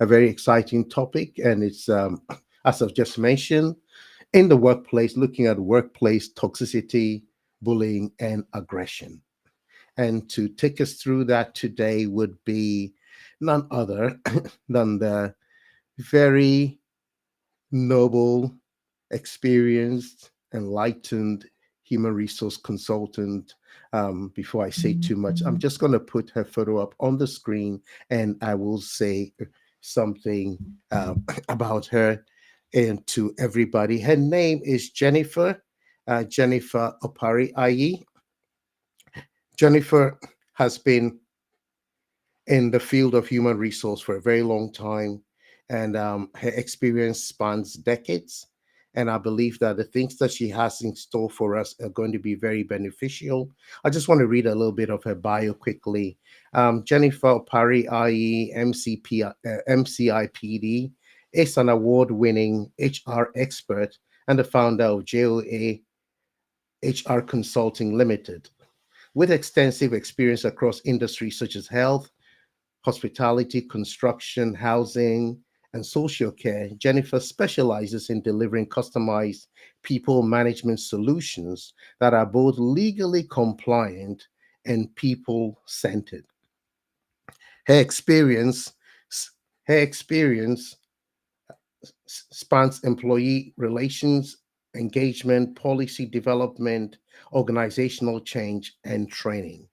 a very exciting topic, and it's, as I've just mentioned, in the workplace, looking at workplace toxicity, bullying, and aggression. And to take us through that today would be none other than the very noble, experienced, enlightened human resource consultant. Before I say too much, I'm just going to put her photo up on the screen and I will say something about her and to everybody. Her name is Jennifer Opare-Aryee. Jennifer has been in the field of human resource for a very long time, and her experience spans decades. And I believe that the things that she has in store for us are going to be very beneficial. I just want to read a little bit of her bio quickly. Jennifer Opare-Aryee, MCIPD, is an award-winning HR expert and the founder of JOA HR Consulting Limited. With extensive experience across industries such as health, hospitality, construction, housing, and social care, Jennifer specializes in delivering customized people management solutions that are both legally compliant and people centered. Her experience, her experience spans employee relations, engagement, policy development, organizational change, and training.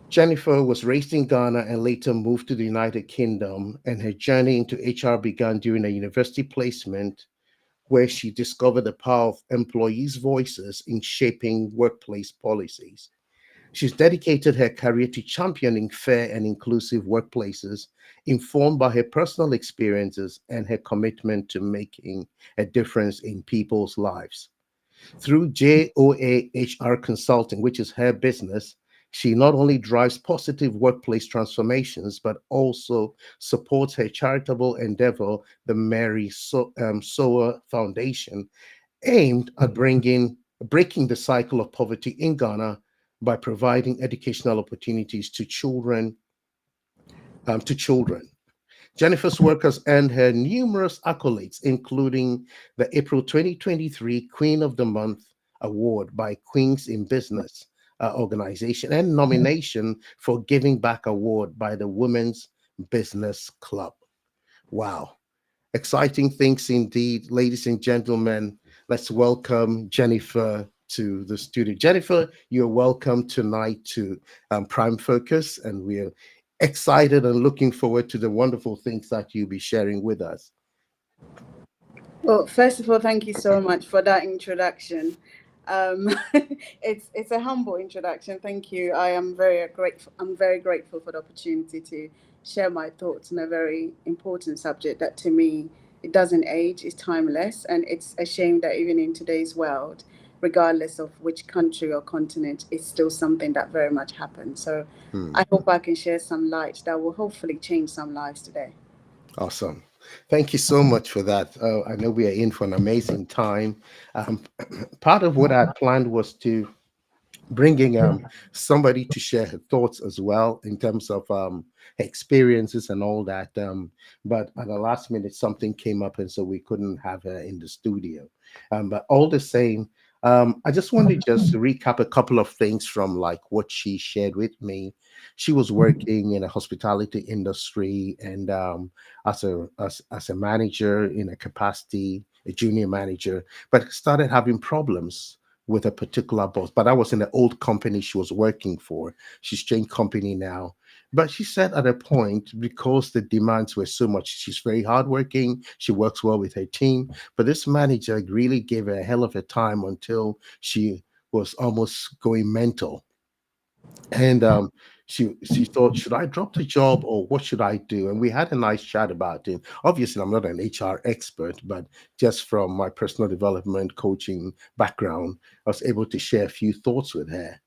Jennifer was raised in Ghana and later moved to the United Kingdom, and her journey into HR began during a university placement where she discovered the power of employees' voices in shaping workplace policies. She's dedicated her career to championing fair and inclusive workplaces, informed by her personal experiences and her commitment to making a difference in people's lives. Through JOA HR Consulting, which is her business, she not only drives positive workplace transformations, but also supports her charitable endeavor, the Sower Foundation, aimed at breaking the cycle of poverty in Ghana by providing educational opportunities to children. Jennifer's work has earned her numerous accolades, including the April 2023 Queen of the Month Award by Queens in Business organization and nomination for Giving Back Award by the Women's Business Club. Wow. Exciting things indeed, ladies and gentlemen. Let's welcome Jennifer to the studio. Jennifer, you're welcome tonight to Prime Focus, and we're excited and looking forward to the wonderful things that you'll be sharing with us. Well, first of all, thank you so much for that introduction. Um, it's a humble introduction. Thank you. I am very grateful. I'm very grateful for the opportunity to share my thoughts on a very important subject that, to me, it doesn't age. It's timeless, and it's a shame that even in today's world, regardless of which country or continent, it's still something that very much happens. So, I hope I can share some light that will hopefully change some lives today. Awesome. Thank you so much for that. I know we are in for an amazing time. Um, Part of what I planned was to bringing somebody to share her thoughts as well in terms of her experiences and all that. But at the last minute, something came up, and so we couldn't have her in the studio. But all the same, I just want to just recap a couple of things from like what she shared with me. She was working in a hospitality industry and as a manager in a capacity, a junior manager, but started having problems with a particular boss. But that was in the old company she was working for. She's changed company now. But she said at a point, because the demands were so much, she's very hardworking, she works well with her team. But this manager really gave her a hell of a time until she was almost going mental. And she thought, should I drop the job or what should I do? And we had a nice chat about it. Obviously, I'm not an HR expert, but just from my personal development coaching background, I was able to share a few thoughts with her.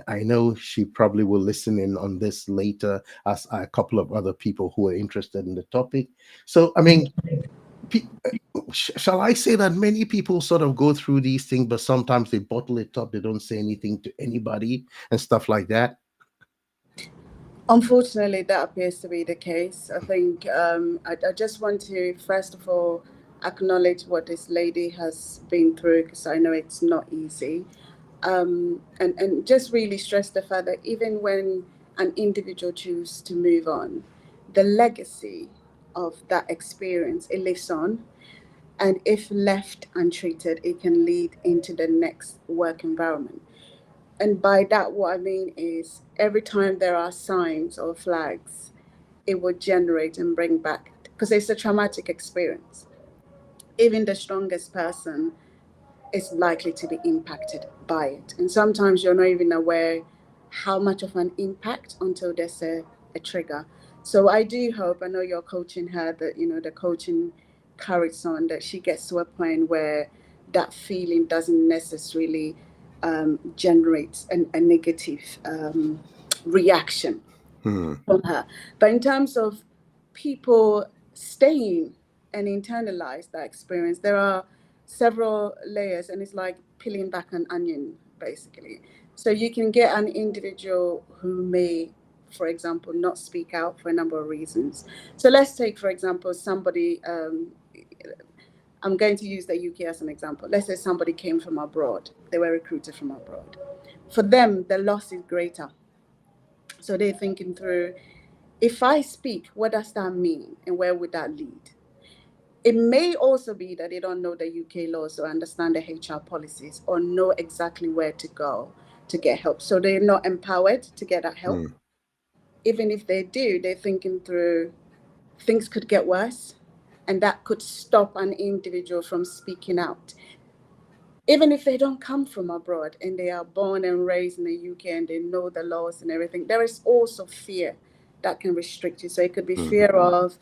I know she probably will listen in on this later, as are a couple of other people who are interested in the topic. So, I mean, shall I say that many people sort of go through these things, but sometimes they bottle it up, they don't say anything to anybody and stuff like that? Unfortunately, that appears to be the case. I think I just want to, first of all, acknowledge what this lady has been through, because I know it's not easy. And just really stress the fact that even when an individual chooses to move on, the legacy of that experience, it lives on. And if left untreated, it can lead into the next work environment. And by that, what I mean is every time there are signs or flags, it will generate and bring back, because it's a traumatic experience. Even the strongest person is likely to be impacted by it. And sometimes you're not even aware how much of an impact until there's a trigger. So I do hope, I know you're coaching her, that, the coaching carries on, that she gets to a point where that feeling doesn't necessarily generate a negative reaction from her. But in terms of people staying and internalize that experience, there are several layers, and it's like peeling back an onion, basically. So you can get an individual who may, for example, not speak out for a number of reasons. So let's take, for example, somebody. I'm going to use the UK as an example. Let's say somebody came from abroad; they were recruited from abroad. For them, the loss is greater. So they're thinking through, if I speak, what does that mean and where would that lead? It may also be that they don't know the UK laws or understand the HR policies or know exactly where to go to get help. So they're not empowered to get that help. Even if they do, they're thinking through, things could get worse, and that could stop an individual from speaking out. Even if they don't come from abroad and they are born and raised in the UK and they know the laws and everything, there is also fear that can restrict you. So it could be fear of,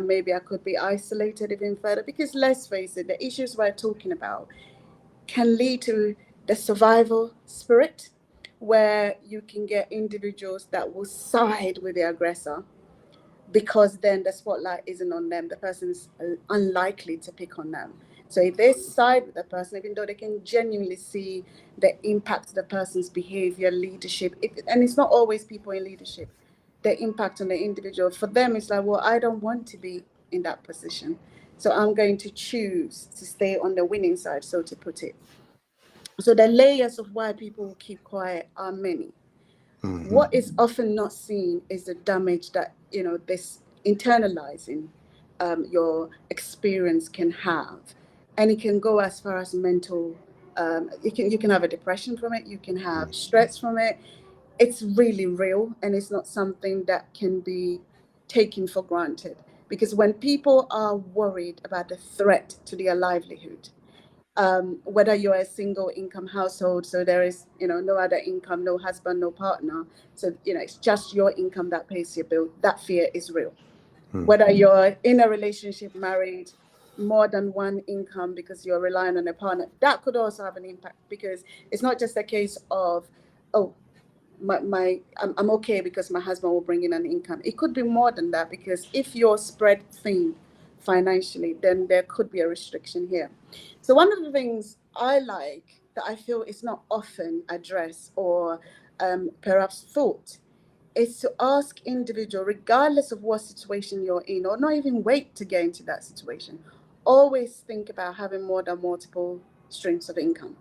maybe I could be isolated even further, because let's face it, the issues we're talking about can lead to the survival spirit, where you can get individuals that will side with the aggressor, because then the spotlight isn't on them. The person is unlikely to pick on them. So if they side with the person, even though they can genuinely see the impact of the person's behavior, leadership, and it's not always people in leadership, the impact on the individual, for them it's like, well, I don't want to be in that position. So I'm going to choose to stay on the winning side, so to put it. So the layers of why people will keep quiet are many. What is often not seen is the damage that, this internalizing your experience can have, and it can go as far as mental. You can have a depression from it. You can have stress from it. It's really real, and it's not something that can be taken for granted. Because when people are worried about the threat to their livelihood, whether you're a single income household, so there is, no other income, no husband, no partner, so, it's just your income that pays your bill, that fear is real. Whether you're in a relationship, married, more than one income because you're relying on a partner, that could also have an impact, because it's not just a case of, oh, I'm okay because my husband will bring in an income. It could be more than that, because if you're spread thin financially, then there could be a restriction here. So one of the things I like that I feel is not often addressed or perhaps thought is to ask individual, regardless of what situation you're in, or not even wait to get into that situation, always think about having more than multiple streams of income.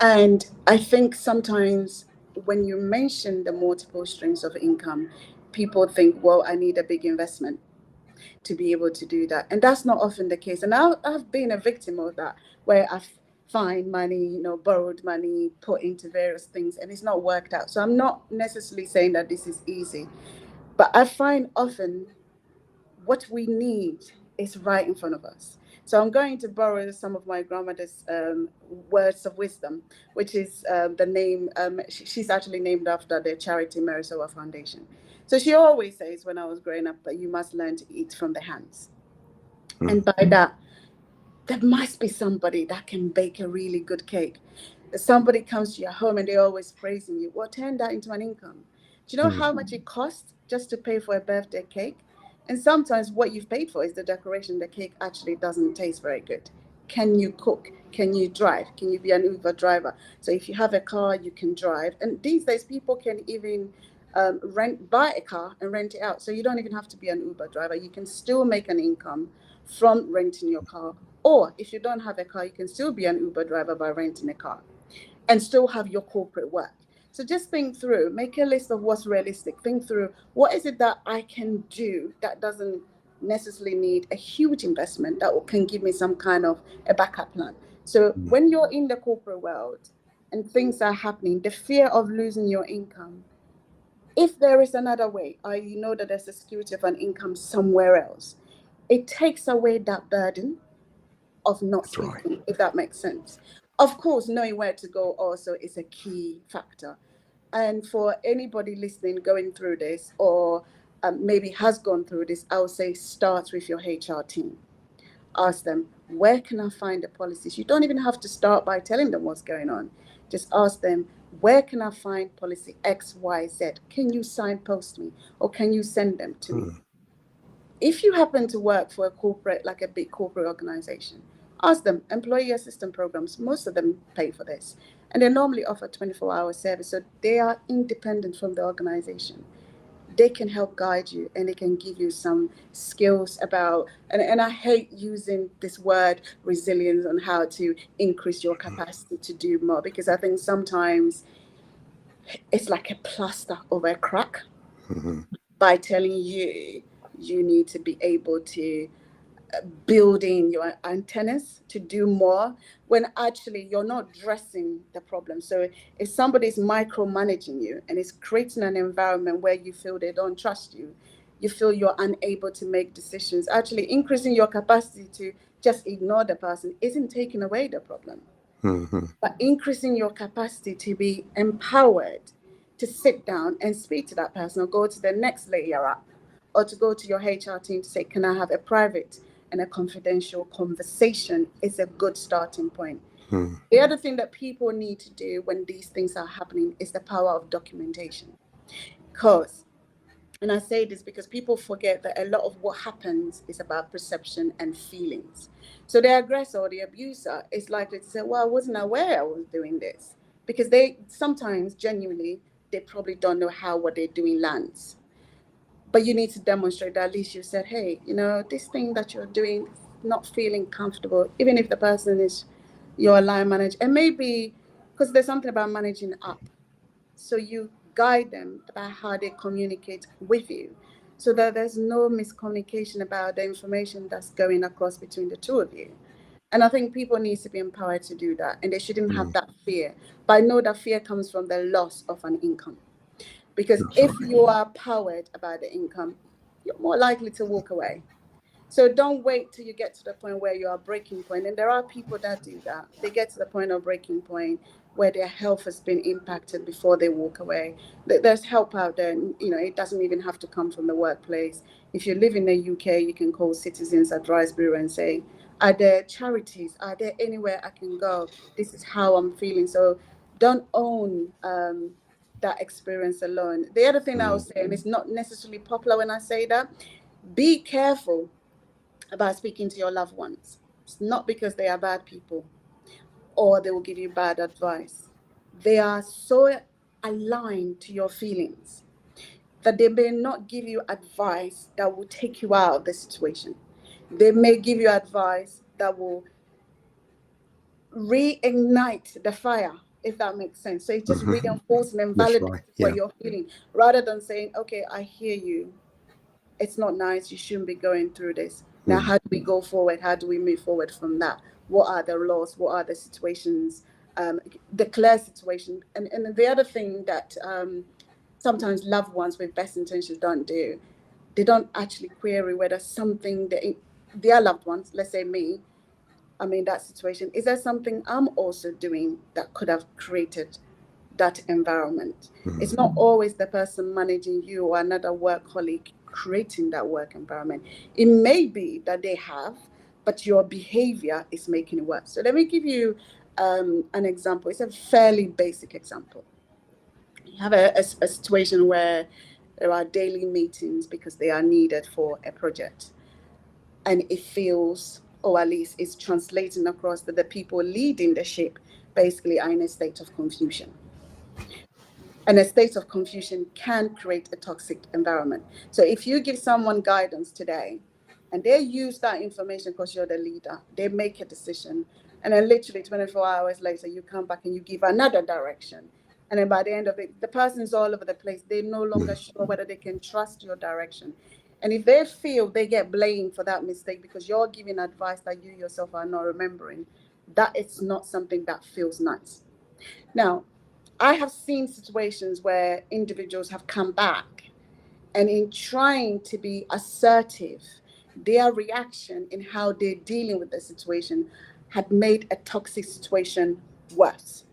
And I think sometimes when you mention the multiple streams of income, people think, well, I need a big investment to be able to do that. And that's not often the case. And I've been a victim of that, where I've find money, borrowed money, put into various things, and it's not worked out. So I'm not necessarily saying that this is easy, but I find often what we need is right in front of us. So I'm going to borrow some of my grandmother's words of wisdom, which is the name, she's actually named after the charity Marisoa Foundation. So she always says, when I was growing up, that you must learn to eat from the hands. And by that, there must be somebody that can bake a really good cake. Somebody comes to your home and they're always praising you. Well, turn that into an income. Do you know how much it costs just to pay for a birthday cake? And sometimes what you've paid for is the decoration. The cake actually doesn't taste very good. Can you cook? Can you drive? Can you be an Uber driver? So if you have a car, you can drive. And these days, people can even buy a car and rent it out. So you don't even have to be an Uber driver. You can still make an income from renting your car. Or if you don't have a car, you can still be an Uber driver by renting a car and still have your corporate work. So just think through, make a list of what's realistic. Think through, what is it that I can do that doesn't necessarily need a huge investment, that can give me some kind of a backup plan. So when you're in the corporate world and things are happening, the fear of losing your income, if there is another way, or you know that there's a security of an income somewhere else, it takes away that burden of not That's right. speaking, if that makes sense. Of course, knowing where to go also is a key factor. And for anybody listening, going through this, or maybe has gone through this, I would say start with your HR team. Ask them, where can I find the policies? You don't even have to start by telling them what's going on. Just ask them, where can I find policy X, Y, Z? Can you signpost me, or can you send them to me? If you happen to work for a corporate, like a big corporate organization, ask them, employee assistance programs, most of them pay for this. And they normally offer 24-hour service. So they are independent from the organization. They can help guide you, and they can give you some skills about, and I hate using this word resilience, on how to increase your capacity to do more, because I think sometimes it's like a plaster over a crack by telling you you need to be able to build in your antennas to do more, when actually you're not addressing the problem. So if somebody's micromanaging you and is creating an environment where you feel they don't trust you, you feel you're unable to make decisions, actually increasing your capacity to just ignore the person isn't taking away the problem. But increasing your capacity to be empowered to sit down and speak to that person, or go to the next layer up, or to go to your HR team to say, can I have a private and a confidential conversation, is a good starting point. The other thing that people need to do when these things are happening is the power of documentation. Because, and I say this because people forget that a lot of what happens is about perception and feelings. So the aggressor or the abuser is likely to say, well, I wasn't aware I was doing this. Because they sometimes genuinely, they probably don't know how what they're doing lands. But you need to demonstrate that at least you said, hey, this thing that you're doing, not feeling comfortable, even if the person is your line manager. And maybe because there's something about managing up. So you guide them about how they communicate with you, so that there's no miscommunication about the information that's going across between the two of you. And I think people need to be empowered to do that, and they shouldn't have that fear. But I know that fear comes from the loss of an income. Because if you are powered about the income, you're more likely to walk away. So don't wait till you get to the point where you are breaking point. And there are people that do that. They get to the point of breaking point where their health has been impacted before they walk away. There's help out there. It doesn't even have to come from the workplace. If you live in the UK, you can call Citizens Advice Bureau and say, are there charities? Are there anywhere I can go? This is how I'm feeling. So don't own that experience alone. The other thing I was saying, it's not necessarily popular when I say that, be careful about speaking to your loved ones. It's not because they are bad people or they will give you bad advice. They are so aligned to your feelings that they may not give you advice that will take you out of the situation. They may give you advice that will reignite the fire, if that makes sense. So it's just reinforcing and validating what you're feeling, rather than saying, okay, I hear you. It's not nice. You shouldn't be going through this. Now, how do we go forward? How do we move forward from that? What are the laws? What are the situations? The clear situation. And the other thing that sometimes loved ones with best intentions don't do, they don't actually query whether something that their loved ones, let's say me, I'm in that situation. Is there something I'm also doing that could have created that environment? It's not always the person managing you or another work colleague creating that work environment. It may be that they have, but your behavior is making it worse. So let me give you an example. It's a fairly basic example. You have a situation where there are daily meetings because they are needed for a project. And it feels, or at least it's translating across, that the people leading the ship basically are in a state of confusion. And a state of confusion can create a toxic environment. So if you give someone guidance today and they use that information because you're the leader, they make a decision, and then literally 24 hours later, you come back and you give another direction. And then by the end of it, the person's all over the place. They're no longer sure whether they can trust your direction. And if they feel they get blamed for that mistake because you're giving advice that you yourself are not remembering, that is not something that feels nice. Now, I have seen situations where individuals have come back, and in trying to be assertive, their reaction in how they're dealing with the situation had made a toxic situation worse.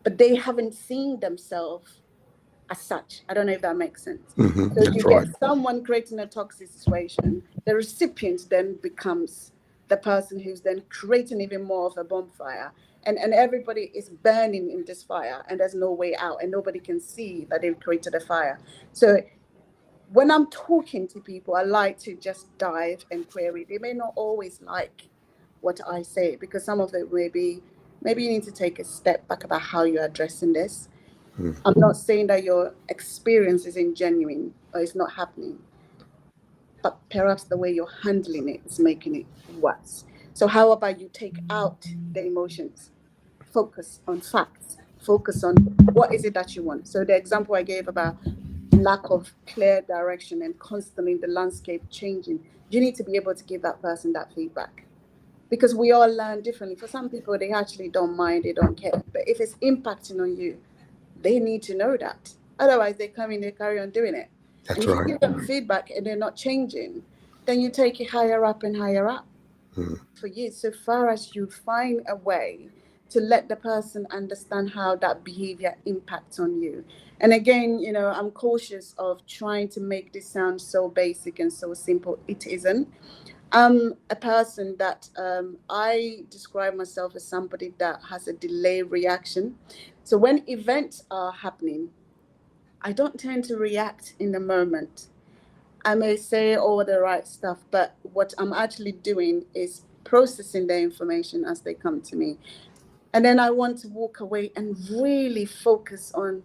But they haven't seen themselves as such. I don't know if that makes sense. So That's you right. get someone creating a toxic situation, the recipient then becomes the person who's then creating even more of a bonfire. And everybody is burning in this fire, and there's no way out, and nobody can see that they've created a fire. So when I'm talking to people, I like to just dive and query. They may not always like what I say, because some of it maybe you need to take a step back about how you're addressing this. I'm not saying that your experience isn't genuine or it's not happening, but perhaps the way you're handling it is making it worse. So how about you take out the emotions, focus on facts, focus on what is it that you want. So the example I gave about lack of clear direction and constantly the landscape changing, you need to be able to give that person that feedback, because we all learn differently. For some people, they actually don't mind, they don't care. But if it's impacting on you, they need to know that. Otherwise, they come in, they carry on doing it. And That's if you right. give them feedback and they're not changing, then you take it higher up and higher up for you, so far as you find a way to let the person understand how that behavior impacts on you. And again, I'm cautious of trying to make this sound so basic and so simple. It isn't. I'm a person that I describe myself as somebody that has a delay reaction. So when events are happening, I don't tend to react in the moment. I may say all the right stuff, but what I'm actually doing is processing the information as they come to me. And then I want to walk away and really focus on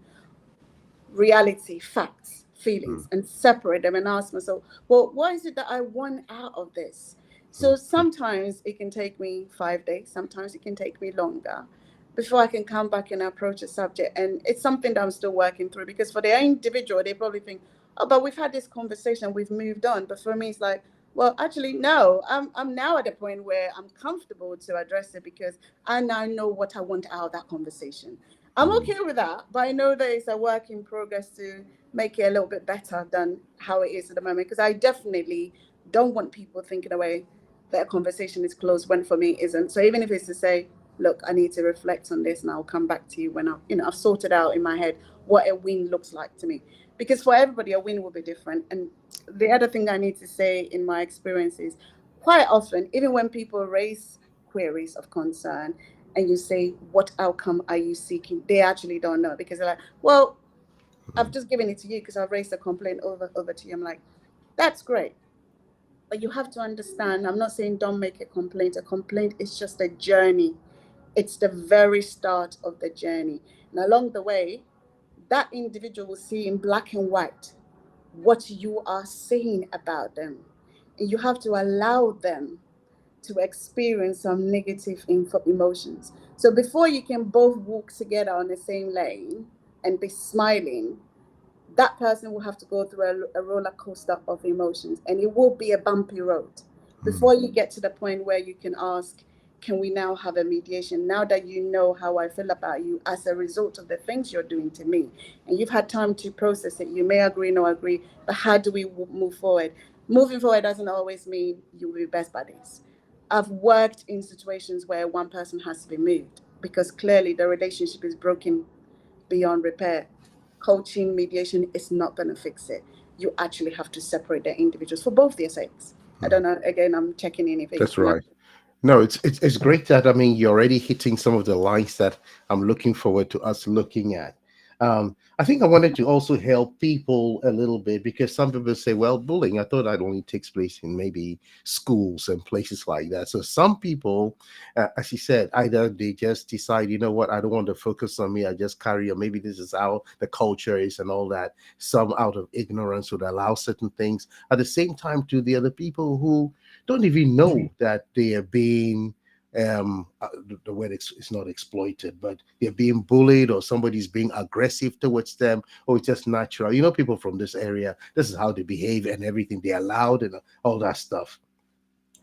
reality, facts, feelings, and separate them and ask myself, well, what is it that I want out of this? So sometimes it can take me 5 days, sometimes it can take me longer before I can come back and approach a subject. And it's something that I'm still working through, because for the individual, they probably think, oh, but we've had this conversation, we've moved on. But for me, it's like, well, actually, no, I'm now at a point where I'm comfortable to address it, because I now know what I want out of that conversation. I'm okay with that, but I know that it's a work in progress to make it a little bit better than how it is at the moment, because I definitely don't want people thinking away that a conversation is closed when for me it isn't. So even if it's to say, look, I need to reflect on this and I'll come back to you when I've sorted out in my head what a win looks like to me. Because for everybody, a win will be different. And the other thing I need to say in my experience is, quite often, even when people raise queries of concern and you say, what outcome are you seeking? They actually don't know, because they're like, well, I've just given it to you because I've raised a complaint over to you. I'm like, that's great. But you have to understand, I'm not saying don't make a complaint. A complaint is just a journey. It's the very start of the journey. And along the way, that individual will see in black and white what you are saying about them. And you have to allow them to experience some negative emotions. So before you can both walk together on the same lane and be smiling, that person will have to go through a roller coaster of emotions, and it will be a bumpy road before you get to the point where you can ask, can we now have a mediation, now that you know how I feel about you as a result of the things you're doing to me, and you've had time to process it. You may agree, no agree, but how do we move forward? Moving forward doesn't always mean you will be best buddies. I've worked in situations where one person has to be moved because clearly the relationship is broken beyond repair. Coaching, mediation is not going to fix it. You actually have to separate the individuals for both their sakes. I don't know. Again, I'm checking in if That's right. No, it's great that, I mean, you're already hitting some of the lines that I'm looking forward to us looking at. I think I wanted to also help people a little bit, because some people say, well, bullying, I thought that only takes place in maybe schools and places like that. So some people, as you said, either they just decide, you know what, I don't want to focus on me, I just carry on. Maybe this is how the culture is and all that. Some out of ignorance would allow certain things. At the same time, to the other people who don't even know that they are being the word is not exploited, but they're being bullied, or somebody's being aggressive towards them, or it's just natural. You know, people from this area, this is how they behave and everything. They're loud and all that stuff.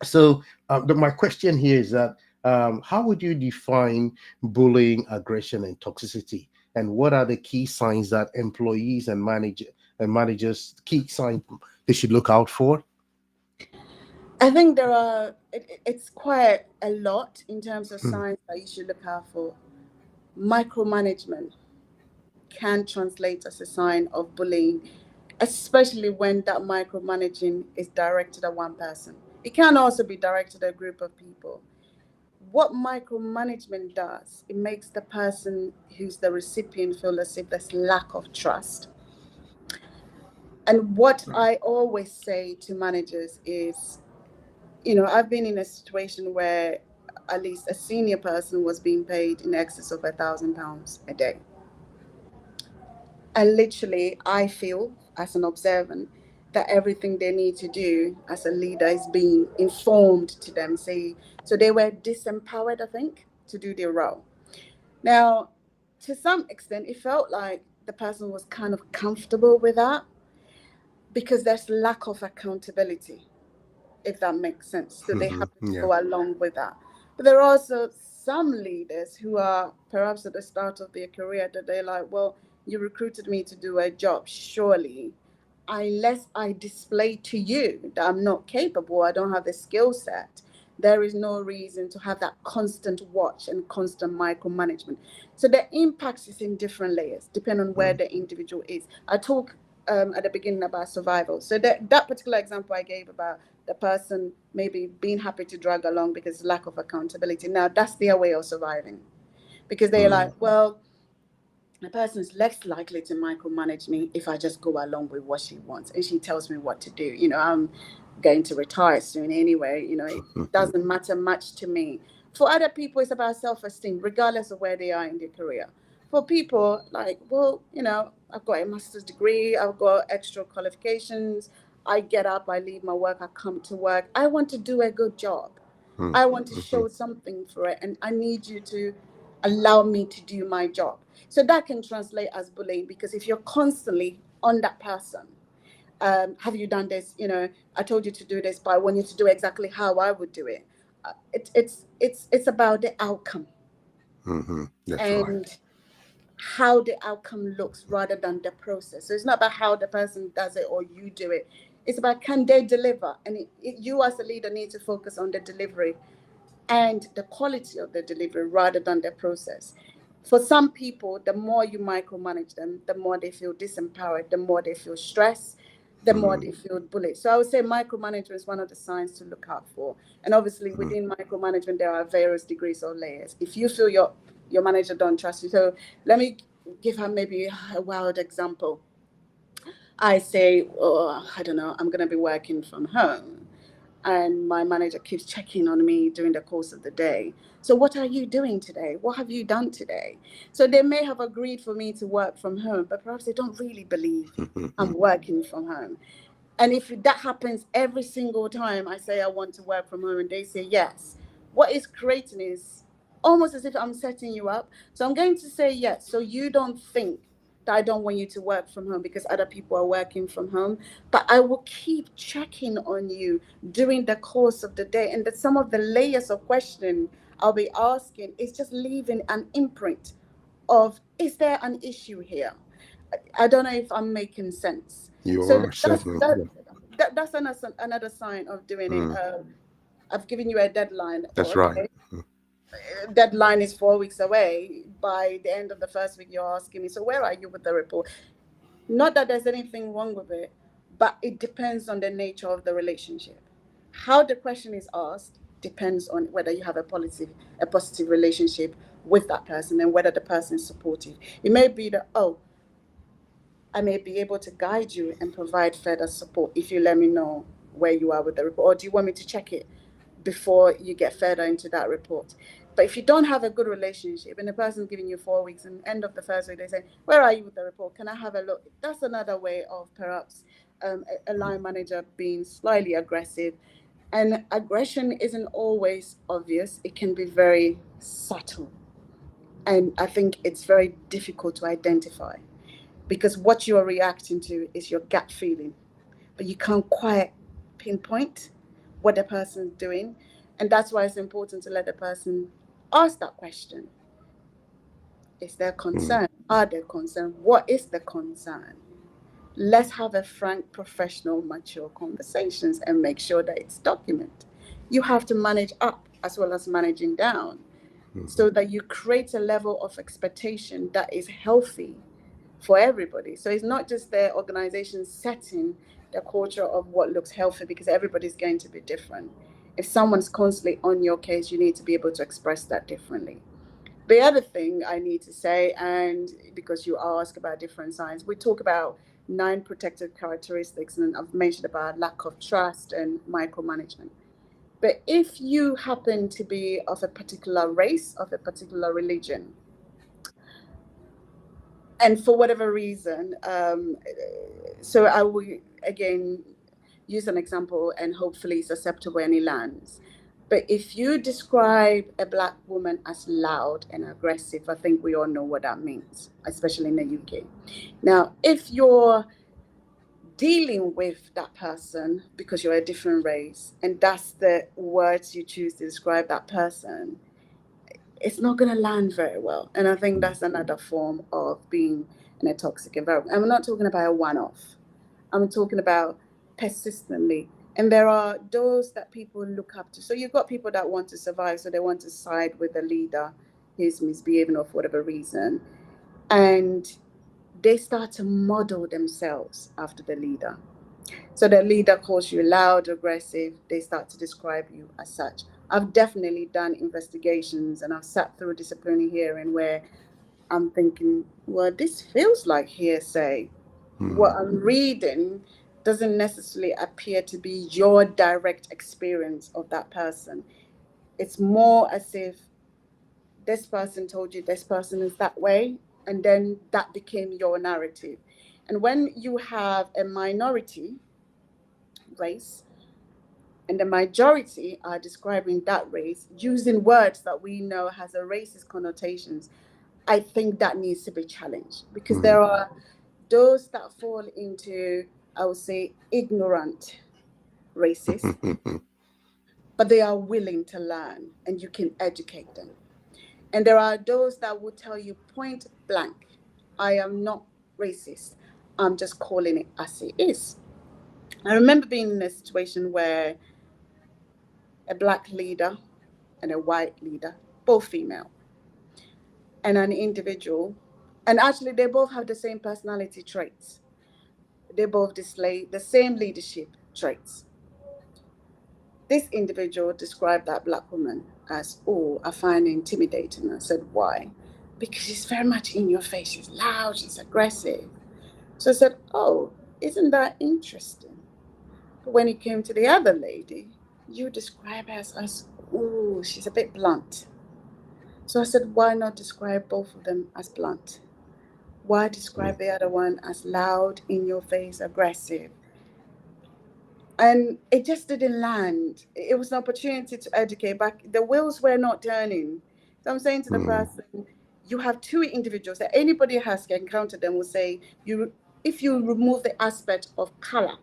So my question here is that how would you define bullying, aggression, and toxicity? And what are the key signs that employees and managers key signs they should look out for? I think it's quite a lot in terms of signs that you should look out for. Micromanagement can translate as a sign of bullying, especially when that micromanaging is directed at one person. It can also be directed at a group of people. What micromanagement does, it makes the person who's the recipient feel as if there's lack of trust. And what I always say to managers is, I've been in a situation where at least a senior person was being paid in excess of £1,000 a day. And literally, I feel as an observant that everything they need to do as a leader is being informed to them. So they were disempowered, I think, to do their role. Now, to some extent, it felt like the person was kind of comfortable with that because there's lack of accountability, if that makes sense. So they have to Yeah. go along with that. But there are also some leaders who are perhaps at the start of their career that they're like, well, you recruited me to do a job. Surely, unless I display to you that I'm not capable, I don't have the skill set, there is no reason to have that constant watch and constant micromanagement. So the impact is in different layers, depending on where the individual is. I talk at the beginning about survival. So that particular example I gave about the person maybe being happy to drag along because lack of accountability. Now that's their way of surviving, because they're like, well, the person is less likely to micromanage me if I just go along with what she wants and she tells me what to do. I'm going to retire soon anyway. It doesn't matter much to me. For other people, it's about self-esteem, regardless of where they are in their career. For people like, well, I've got a master's degree, I've got extra qualifications. I get up, I leave my work, I come to work. I want to do a good job. I want to show something for it, and I need you to allow me to do my job. So that can translate as bullying, because if you're constantly on that person, have you done this? I told you to do this, but I want you to do exactly how I would do it. It's about the outcome That's right. and how the outcome looks rather than the process. So it's not about how the person does it or you do it. It's about, can they deliver? And you as a leader need to focus on the delivery and the quality of the delivery rather than the process. For some people, the more you micromanage them, the more they feel disempowered, the more they feel stressed, the more they feel bullied. So I would say micromanagement is one of the signs to look out for. And obviously within micromanagement, there are various degrees or layers. If you feel your manager don't trust you, so let me give her maybe a wild example. I say, oh, I don't know, I'm going to be working from home. And my manager keeps checking on me during the course of the day. So what are you doing today? What have you done today? So they may have agreed for me to work from home, but perhaps they don't really believe I'm working from home. And if that happens every single time I say I want to work from home and they say yes, what is creating is almost as if I'm setting you up. So I'm going to say yes, so you don't think that I don't want you to work from home because other people are working from home. But I will keep checking on you during the course of the day. And that some of the layers of questioning I'll be asking is just leaving an imprint of, is there an issue here? I don't know if I'm making sense. You So are that's certainly. that's another sign of doing it. I've given you a deadline. That's right. Okay, deadline is 4 weeks away. By the end of the first week, you're asking me, so where are you with the report? Not that there's anything wrong with it, but it depends on the nature of the relationship. How the question is asked depends on whether you have a positive relationship with that person and whether the person is supportive. It may be that, oh, I may be able to guide you and provide further support if you let me know where you are with the report. Or do you want me to check it before you get further into that report? But if you don't have a good relationship and the person's giving you 4 weeks and end of the first week, they say, where are you with the report? Can I have a look? That's another way of perhaps a line manager being slightly aggressive. And aggression isn't always obvious. It can be very subtle. And I think it's very difficult to identify because what you are reacting to is your gut feeling, but you can't quite pinpoint what the person's doing. And that's why it's important to let the person ask that question. Is there concern? Are there concern? What is the concern? Let's have a frank, professional, mature conversations and make sure that it's documented. You have to manage up as well as managing down so that you create a level of expectation that is healthy for everybody. So it's not just the organization setting the culture of what looks healthy, because everybody's going to be different. If someone's constantly on your case, you need to be able to express that differently. The other thing I need to say, and because you ask about different signs, we talk about 9 protective characteristics, and I've mentioned about lack of trust and micromanagement. But if you happen to be of a particular race, of a particular religion, and for whatever reason, so I will again use an example and hopefully it's acceptable and it lands. But if you describe a Black woman as loud and aggressive, I think we all know what that means, especially in the UK. Now, if you're dealing with that person because you're a different race and that's the words you choose to describe that person, it's not going to land very well. And I think that's another form of being in a toxic environment. I'm not talking about a one-off. I'm talking about persistently. And there are those that people look up to. So you've got people that want to survive, so they want to side with the leader who's misbehaving for whatever reason. And they start to model themselves after the leader. So the leader calls you loud, aggressive, they start to describe you as such. I've definitely done investigations and I've sat through a disciplinary hearing where I'm thinking, well, this feels like hearsay. What I'm reading doesn't necessarily appear to be your direct experience of that person. It's more as if this person told you this person is that way, and then that became your narrative. And when you have a minority race and the majority are describing that race using words that we know has a racist connotations, I think that needs to be challenged, because there are those that fall into, I would say, ignorant racists, but they are willing to learn and you can educate them. And there are those that will tell you point blank, I am not racist. I'm just calling it as it is. I remember being in a situation where a Black leader and a white leader, both female, and an individual, and actually they both have the same personality traits. They both display the same leadership traits. This individual described that Black woman as, oh, I find her intimidating. I said, why? Because she's very much in your face. She's loud, she's aggressive. So I said, oh, isn't that interesting? But when it came to the other lady, you describe her as, oh, she's a bit blunt. So I said, why not describe both of them as blunt? Why describe the other one as loud, in your face, aggressive? And it just didn't land. It was an opportunity to educate, but the wheels were not turning. So I'm saying to the person, you have 2 individuals that anybody has encountered them will say, if you remove the aspect of color,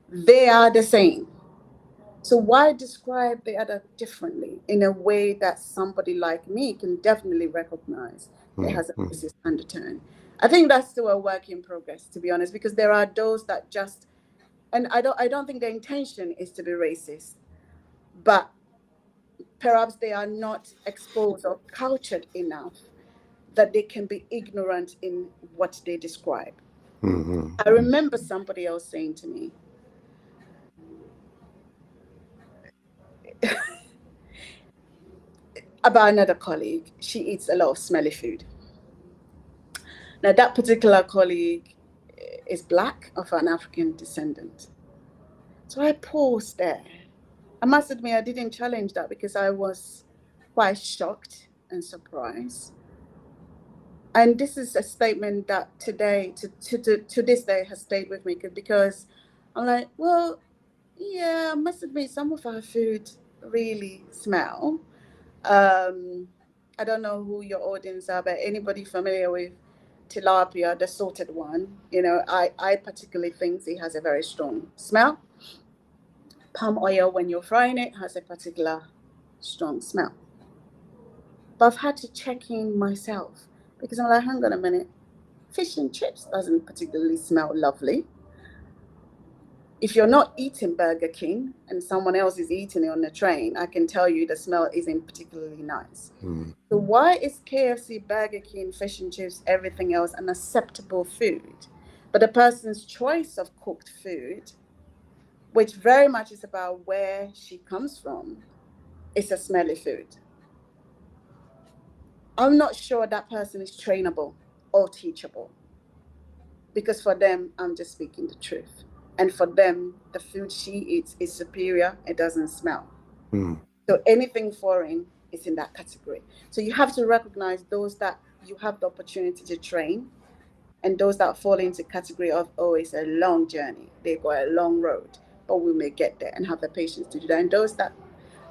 they are the same. So why describe the other differently in a way that somebody like me can definitely recognize it has a racist undertone? I think that's still a work in progress, to be honest, because there are those that just, and I don't think the intention is to be racist, but perhaps they are not exposed or cultured enough that they can be ignorant in what they describe. I remember somebody else saying to me, about another colleague, she eats a lot of smelly food. Now, that particular colleague is Black, of an African descendant. So I paused there. I must admit, I didn't challenge that because I was quite shocked and surprised. And this is a statement that today, to this day, has stayed with me because I'm like, well, yeah, I must admit, some of our food really smell. Um, I don't know who your audience are, but anybody familiar with tilapia, the salted one, I particularly think it has a very strong smell. Palm oil, when you're frying it, has a particular strong smell. But I've had to check in myself because I'm like, hang on a minute, fish and chips doesn't particularly smell lovely. If you're not eating Burger King and someone else is eating it on the train, I can tell you the smell isn't particularly nice. So why is KFC, Burger King, fish and chips, everything else an acceptable food? But the person's choice of cooked food, which very much is about where she comes from, is a smelly food. I'm not sure that person is trainable or teachable because for them, I'm just speaking the truth. And for them, the food she eats is superior. It doesn't smell. So anything foreign is in that category. So you have to recognize those that you have the opportunity to train and those that fall into category of, oh, it's a long journey. They've got a long road, but we may get there, and have the patience to do that. And those that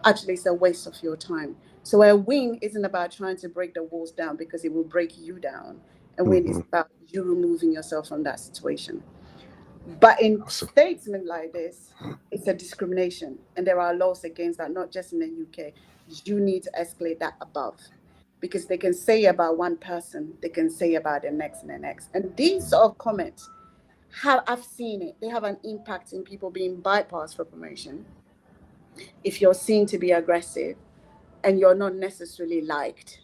actually it's a waste of your time. So a win isn't about trying to break the walls down because it will break you down. A win is about you removing yourself from that situation. But in statements like this, it's a discrimination, and there are laws against that, not just in the UK. You need to escalate that above, because they can say about one person, they can say about the next and the next. And these sort of comments, I've seen it. They have an impact in people being bypassed for promotion. If you're seen to be aggressive and you're not necessarily liked,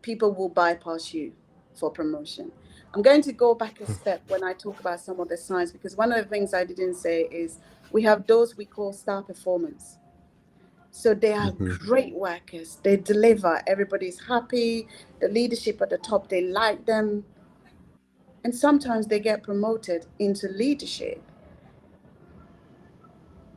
people will bypass you for promotion. I'm going to go back a step when I talk about some of the signs, because one of the things I didn't say is we have those we call star performers. So they are great workers. They deliver. Everybody's happy. The leadership at the top, they like them. And sometimes they get promoted into leadership.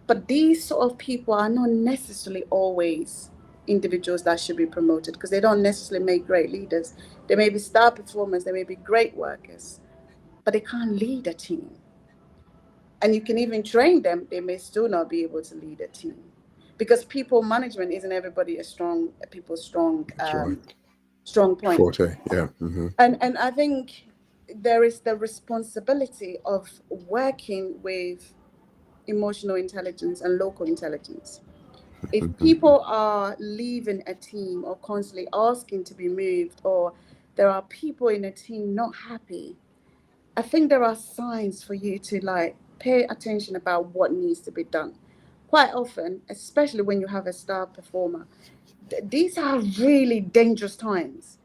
But these sort of people are not necessarily always individuals that should be promoted, because they don't necessarily make great leaders. They may be star performers, they may be great workers, but they can't lead a team. And you can even train them, they may still not be able to lead a team. Because people management isn't everybody people's strong point. Forte, yeah. And I think there is the responsibility of working with emotional intelligence and local intelligence. If people are leaving a team or constantly asking to be moved, or there are people in a team not happy, I think there are signs for you to pay attention about what needs to be done. Quite often, especially when you have a star performer, these are really dangerous times,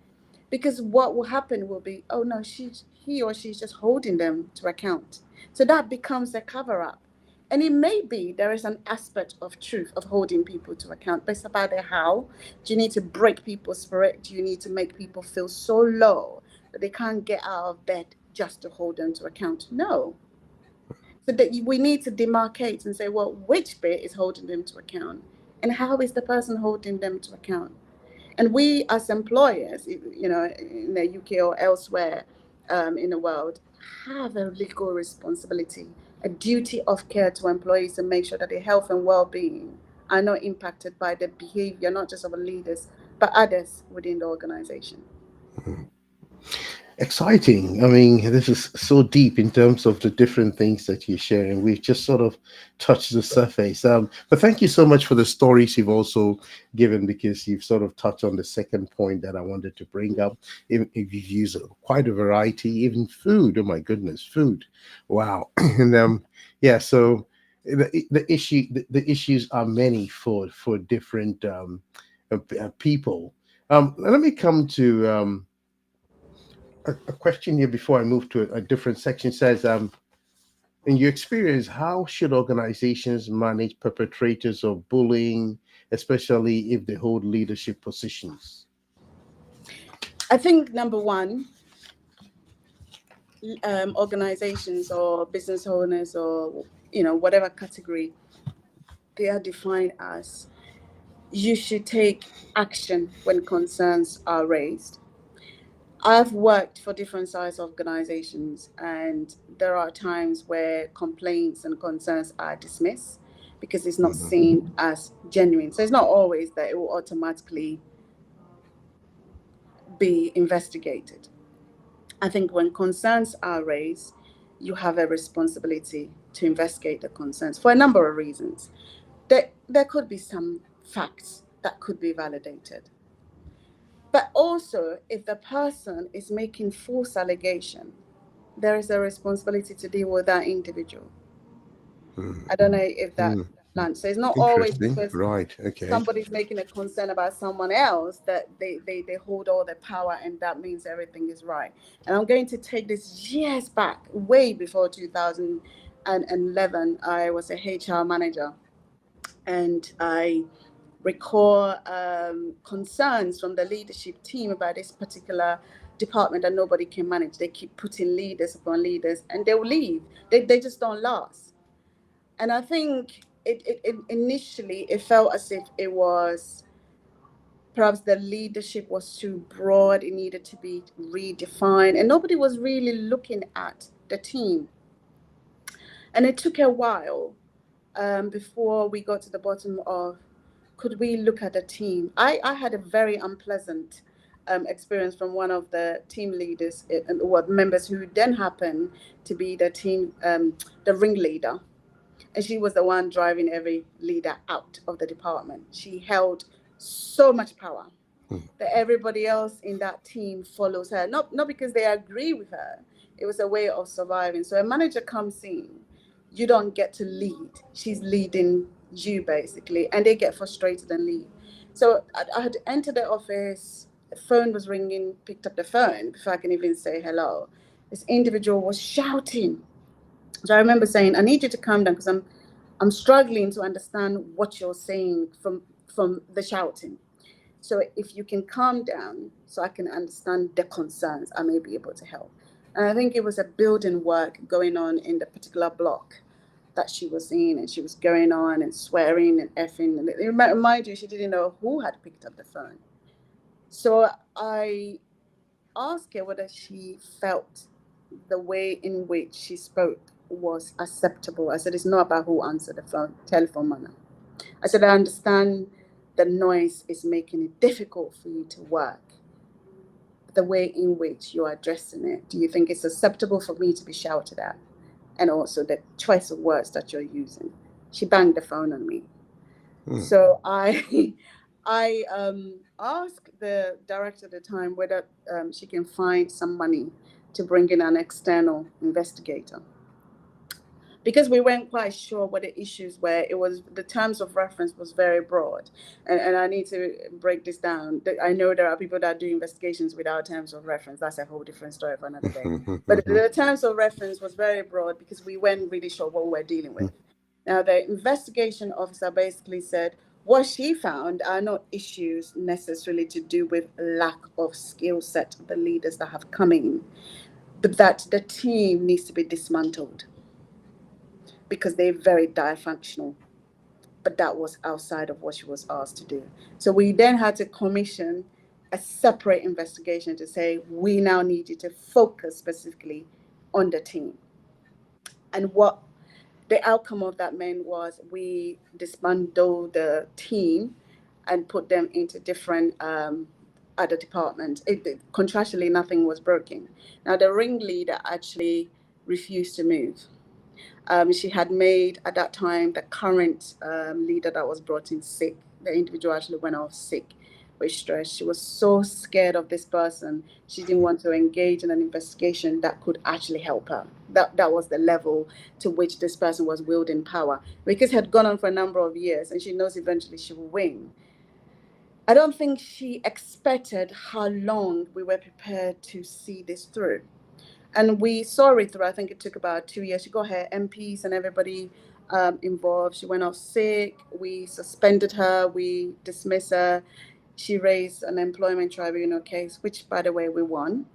because what will happen will be, oh no, he or she's just holding them to account. So that becomes a cover up. And it may be there is an aspect of truth of holding people to account, but it's about the how. Do you need to break people's spirit? Do you need to make people feel so low that they can't get out of bed just to hold them to account? No. So that we need to demarcate and say, well, which bit is holding them to account? And how is the person holding them to account? And we as employers, in the UK or elsewhere in the world, have a legal responsibility, a duty of care to employees to make sure that their health and well-being are not impacted by the behavior, not just of the leaders, but others within the organization. Exciting. I mean, this is so deep in terms of the different things that you're sharing. We've just sort of touched the surface. But thank you so much for the stories you've also given, because you've sort of touched on the second point that I wanted to bring up. If you've used quite a variety, even food. Oh my goodness, food! Wow. And yeah. So the issues are many for different people. Let me come to a question here before I move to a different section. Says, in your experience, how should organizations manage perpetrators of bullying, especially if they hold leadership positions? I think number one, organizations or business owners or, whatever category they are defined as, you should take action when concerns are raised. I've worked for different size organizations, and there are times where complaints and concerns are dismissed because it's not seen as genuine. So it's not always that it will automatically be investigated. I think when concerns are raised, you have a responsibility to investigate the concerns for a number of reasons. There could be some facts that could be validated. But also, if the person is making false allegation, there is a responsibility to deal with that individual. I don't know if that lands. So it's not always Interesting. because Right. Okay. somebody's making a concern about someone else that they hold all the power and that means everything is right. And I'm going to take this years back, way before 2011. I was a HR manager, and I recall concerns from the leadership team about this particular department that nobody can manage. They keep putting leaders upon leaders, and they'll leave. They just don't last. And I think it initially it felt as if it was perhaps the leadership was too broad. It needed to be redefined, and nobody was really looking at the team. And it took a while before we got to the bottom of, could we look at the team? I had a very unpleasant experience from one of the team leaders, members who then happened to be the team, the ringleader. And she was the one driving every leader out of the department. She held so much power that everybody else in that team follows her. Not because they agree with her. It was a way of surviving. So a manager comes in, you don't get to lead. She's leading you basically, and they get frustrated and leave. So I had entered the office. The phone was ringing. Picked up the phone before I can even say hello. This individual was shouting. So I remember saying, I need you to calm down because I'm struggling to understand what you're saying from the shouting. So if you can calm down so I can understand the concerns, I may be able to help. And I think it was a building work going on in the particular block that she was in, and she was going on and swearing and effing. And mind you, she didn't know who had picked up the phone. So I asked her whether she felt the way in which she spoke was acceptable. I said, it's not about who answered the telephone manner. I said, I understand the noise is making it difficult for you to work. The way in which you're addressing it, do you think it's acceptable for me to be shouted at? And also the choice of words that you're using. She banged the phone on me. So I asked the director at the time whether she can find some money to bring in an external investigator. Because we weren't quite sure what the issues were, it was the terms of reference was very broad. And I need to break this down. I know there are people that do investigations without terms of reference. That's a whole different story for another day. But the terms of reference was very broad because we weren't really sure what we were dealing with. Now, the investigation officer basically said, what she found are not issues necessarily to do with lack of skill set of the leaders that have come in, but that the team needs to be dismantled because they're very dysfunctional. But that was outside of what she was asked to do. So we then had to commission a separate investigation to say, we now need you to focus specifically on the team. And what the outcome of that meant was we dismantled the team and put them into different other departments. Contractually, nothing was broken. Now, the ringleader actually refused to move. She had made, at that time, the current leader that was brought in sick. The individual actually went off sick with stress. She was so scared of this person. She didn't want to engage in an investigation that could actually help her. That was the level to which this person was wielding power. Because it had gone on for a number of years, and she knows eventually she will win. I don't think she expected how long we were prepared to see this through. And we saw it through. I think it took about 2 years. She got her MPs and everybody involved. She went off sick. We suspended her. We dismissed her. She raised an employment tribunal case, which, by the way, we won.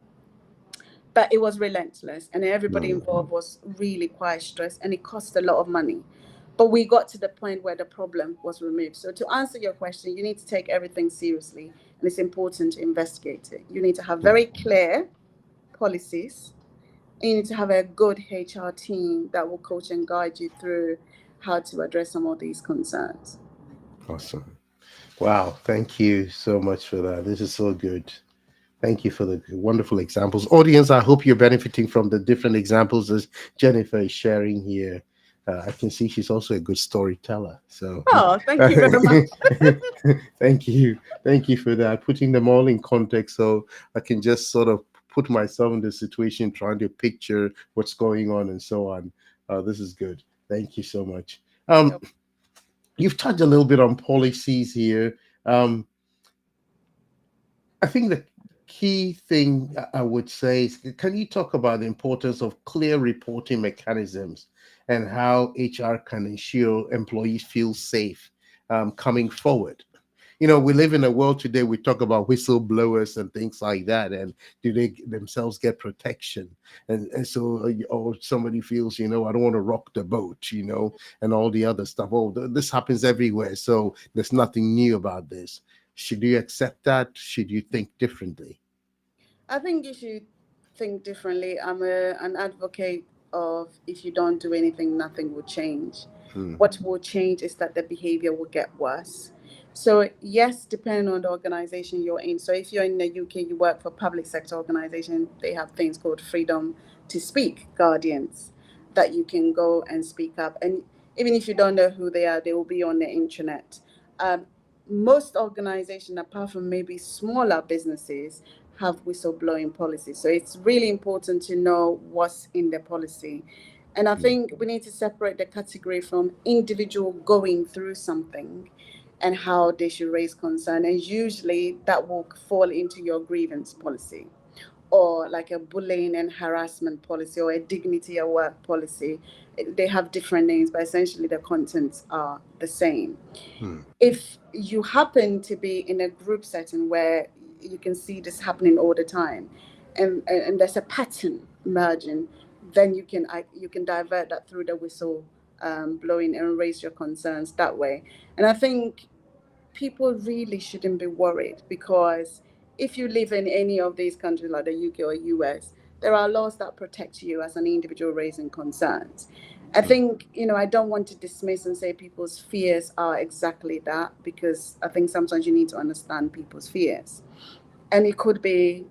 But it was relentless, and everybody Mm. involved was really quite stressed, and it cost a lot of money. But we got to the point where the problem was removed. So to answer your question, you need to take everything seriously, and it's important to investigate it. You need to have very clear policies, and you need to have a good HR team that will coach and guide you through how to address some of these concerns. Awesome. Wow. Thank you so much for that. This is so good. Thank you for the wonderful examples. Audience, I hope you're benefiting from the different examples as Jennifer is sharing here. I can see she's also a good storyteller. So Oh, thank you very much. thank you. Thank you for that. Putting them all in context so I can just sort of put myself in the situation, trying to picture what's going on and so on. This is good. Thank you so much. Yep. You've touched a little bit on policies here. Um, I think the key thing I would say is, can you talk about the importance of clear reporting mechanisms and how HR can ensure employees feel safe coming forward? You know, we live in a world today, we talk about whistleblowers and things like that. And do they themselves get protection? And so, or somebody feels, I don't want to rock the boat, and all the other stuff. Oh, this happens everywhere. So there's nothing new about this. Should you accept that? Should you think differently? I think you should think differently. An advocate of if you don't do anything, nothing will change. Hmm. What will change is that the behavior will get worse. So yes, depending on the organization you're in. So if you're in the UK, you work for public sector organization, they have things called freedom to speak guardians that you can go and speak up. And even if you don't know who they are, they will be on the internet. Um, Most organizations, apart from maybe smaller businesses, have whistleblowing policies. So it's really important to know what's in the policy. And I think we need to separate the category from individual going through something and how they should raise concern. And usually that will fall into your grievance policy or like a bullying and harassment policy or a dignity at work policy. They have different names, but essentially the contents are the same. Hmm. If you happen to be in a group setting where you can see this happening all the time, and there's a pattern emerging, then you can divert that through the whistle blowing and raise your concerns that way. And I think people really shouldn't be worried because if you live in any of these countries like the UK or US, there are laws that protect you as an individual raising concerns. I Hmm. think, I don't want to dismiss and say people's fears are exactly that because I think sometimes you need to understand people's fears. And it could be,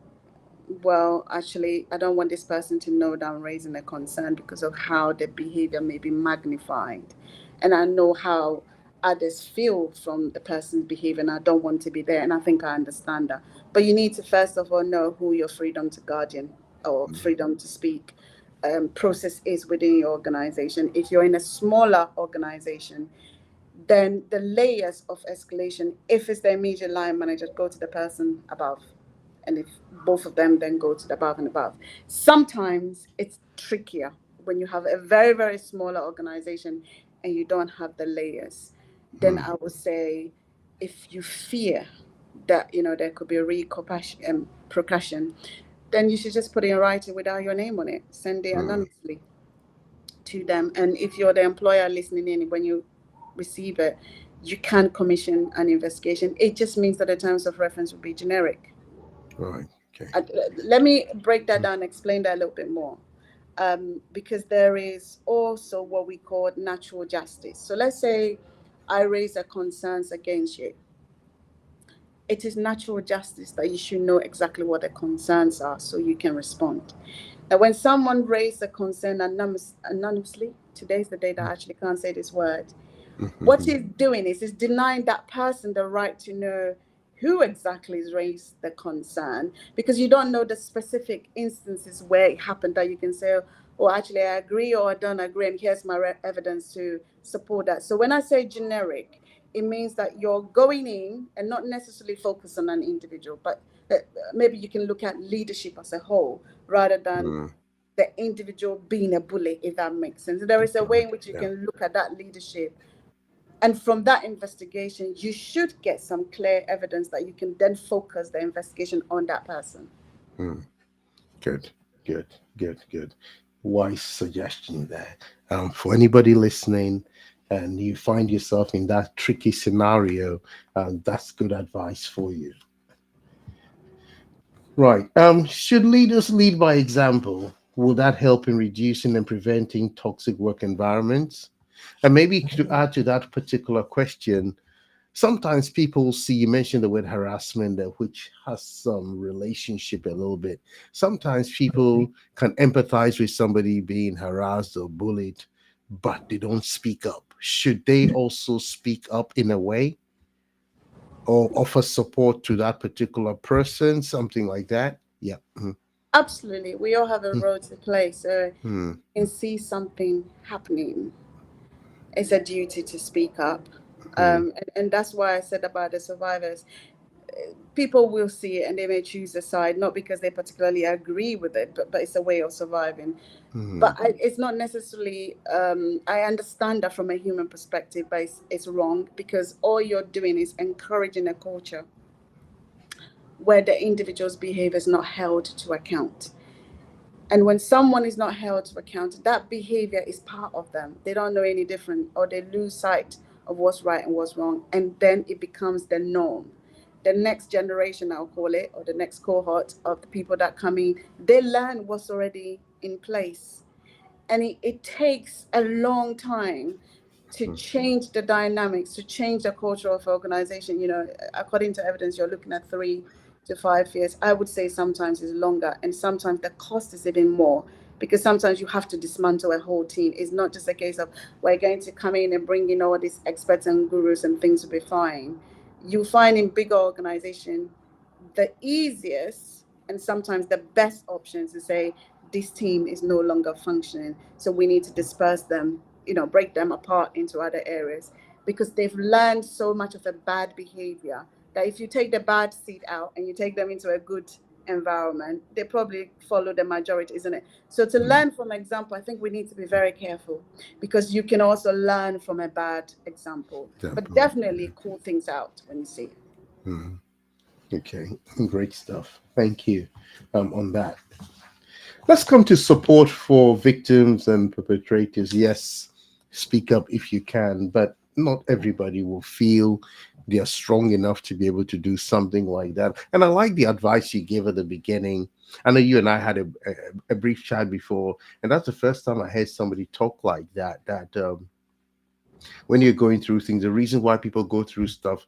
well, actually, I don't want this person to know that I'm raising a concern because of how the behavior may be magnified. And I know how others feel from the person's behavior, and I don't want to be there. And I think I understand that. But you need to, first of all, know who your freedom to guardian or freedom to speak process is within your organization. If you're in a smaller organization, then the layers of escalation, if it's the immediate line manager, go to the person above. And if both of them, then go to the above and above. Sometimes it's trickier when you have a very, very smaller organization and you don't have the layers. Then Hmm. I would say if you fear that, there could be a repercussion, then you should just put it in writing without your name on it. Send it Hmm. anonymously to them. And if you're the employer listening in, when you receive it, you can commission an investigation. It just means that the terms of reference will be generic. Right. Okay. Uh, Let me break that down and explain that a little bit more. Because there is also what we call natural justice. So let's say I raise a concerns against you. It is natural justice that you should know exactly what the concerns are so you can respond. Now, when someone raised a concern anonymously, today's the day that I actually can't say this word. What Mhm. he's doing is he's denying that person the right to know who exactly has raised the concern because you don't know the specific instances where it happened that you can say, oh, actually, I agree or I don't agree, and here's my evidence to support that. So when I say generic, it means that you're going in and not necessarily focus on an individual, but maybe you can look at leadership as a whole rather than Hmm. the individual being a bully, if that makes sense. There is a way in which you Yeah. can look at that leadership. And from that investigation, you should get some clear evidence that you can then focus the investigation on that person. Hmm. Good. Good, good, good. Wise suggestion there. For anybody listening and you find yourself in that tricky scenario, that's good advice for you. Right. Should leaders lead by example? Will that help in reducing and preventing toxic work environments? And maybe to add to that particular question, sometimes people see you mentioned the word harassment there, which has some relationship a little bit. Sometimes people can empathize with somebody being harassed or bullied, but they don't speak up. Should they also speak up in a way or offer support to that particular person, something like that? Yeah. Absolutely. We all have a role to play. So Mm, you can see something happening. It's a duty to speak up. mm, And that's why I said about the survivors. People will see it and they may choose a side, not because they particularly agree with it, but it's a way of surviving. But mm, it's not necessarily, I understand that from a human perspective, but it's wrong because all you're doing is encouraging a culture where the individual's behavior is not held to account. And when someone is not held to account, that behavior is part of them. They don't know any different, or they lose sight of what's right and what's wrong. And then it becomes the norm. The next generation, I'll call it, or the next cohort of the people that come in, they learn what's already in place. And it takes a long time to mm, change the dynamics, to change the culture of organization. According to evidence, you're looking at 3 to 5 years. I would say sometimes it's longer, and sometimes the cost is even more because sometimes you have to dismantle a whole team. It's not just a case of we're going to come in and bring in all these experts and gurus and things will be fine. You find in bigger organization the easiest and sometimes the best options to say this team is no longer functioning, so we need to disperse them, break them apart into other areas because they've learned so much of a bad behavior that if you take the bad seed out and you take them into a good environment, they probably follow the majority, isn't it? So to mm. learn from example, I think we need to be very careful because you can also learn from a bad example, but Example. definitely call things out when you see it. Mm. Okay, great stuff. Thank you on that. Let's come to support for victims and perpetrators. Yes, speak up if you can, but not everybody will feel they are strong enough to be able to do something like that. And I like the advice you gave at the beginning. I know you and I had a brief chat before, and that's the first time I heard somebody talk like that. When you're going through things, the reason why people go through stuff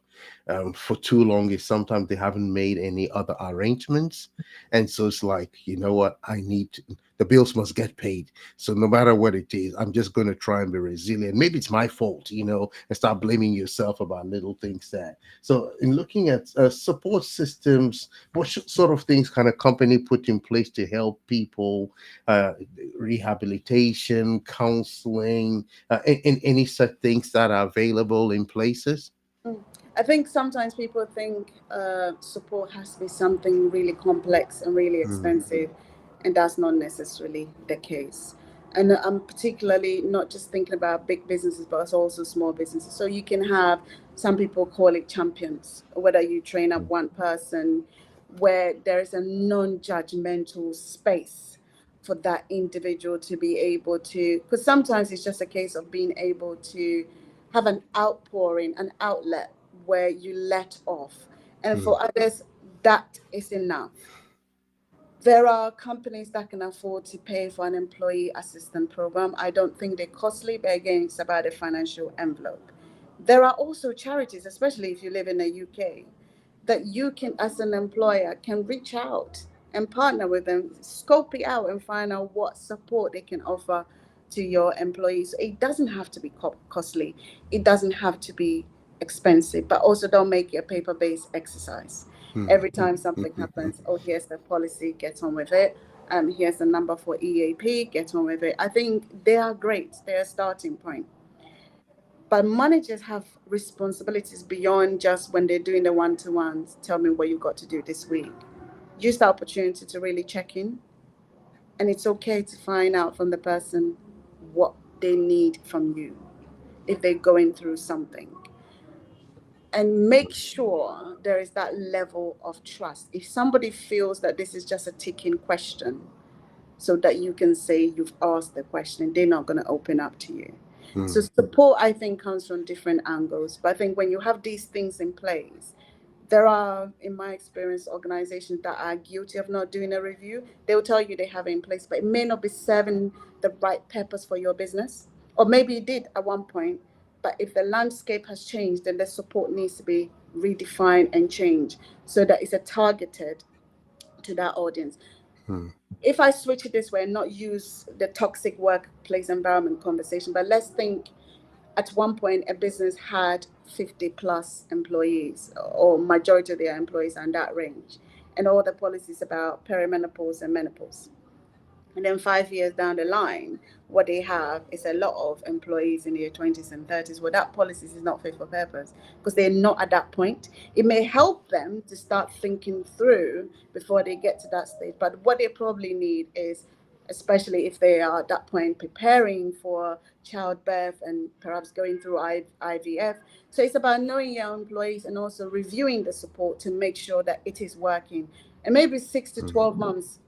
for too long is sometimes they haven't made any other arrangements. And so it's like, you know what, the bills must get paid. So no matter what it is, I'm just going to try and be resilient. Maybe it's my fault, and start blaming yourself about little things there. So in looking at support systems, what sort of things can a company put in place to help people, uh, rehabilitation, counseling, in any such things that are available in places? Mm. I think sometimes people think support has to be something really complex and really Mm, expensive, and that's not necessarily the case. And I'm particularly not just thinking about big businesses, but it's also small businesses. So you can have, some people call it champions, whether you train up mm, one person where there is a non-judgmental space for that individual to be able to, because sometimes it's just a case of being able to have an outpouring, an outlet where you let off. And mm, for others, that is enough. There are companies that can afford to pay for an employee assistance program. I don't think they're costly, but again, it's about a financial envelope. There are also charities, especially if you live in the UK, that you can, as an employer, can reach out and partner with them, scope it out and find out what support they can offer to your employees. It doesn't have to be costly. It doesn't have to be expensive, but also don't make it a paper-based exercise. mm, Every mm, time something mm, mm, happens, oh, here's the policy, get on with it. Here's the number for EAP, get on with it. I think they are great. They're a starting point. But managers have responsibilities beyond just when they're doing the one-to-ones. Tell me what you got to do this week. Use the opportunity to really check in. And it's okay to find out from the person what they need from you if they're going through something. And make sure there is that level of trust. If somebody feels that this is just a ticking question, so that you can say you've asked the question. They're not going to open up to you. So mm, support, I think, comes from different angles. But I think when you have these things in place, there are, in my experience, organizations that are guilty of not doing a review. They'll tell you they have it in place, but it may not be serving the right purpose for your business. Or maybe it did at one point, but if the landscape has changed, then the support needs to be redefined and changed so that it's a targeted to that audience. mm, If I switch it this way and not use the toxic workplace environment conversation, but let's think at one point a business had 50 plus employees, or majority of their employees are in that range, and all the policies about perimenopause and menopause. And then 5 years down the line, what they have is a lot of employees in their 20s and 30s. Well, that policy is not fit for purpose because they're not at that point. It may help them to start thinking through before they get to that stage. But what they probably need is, especially if they are at that point preparing for childbirth and perhaps going through IVF. So it's about knowing your employees and also reviewing the support to make sure that it is working. And maybe 6 to 12 months,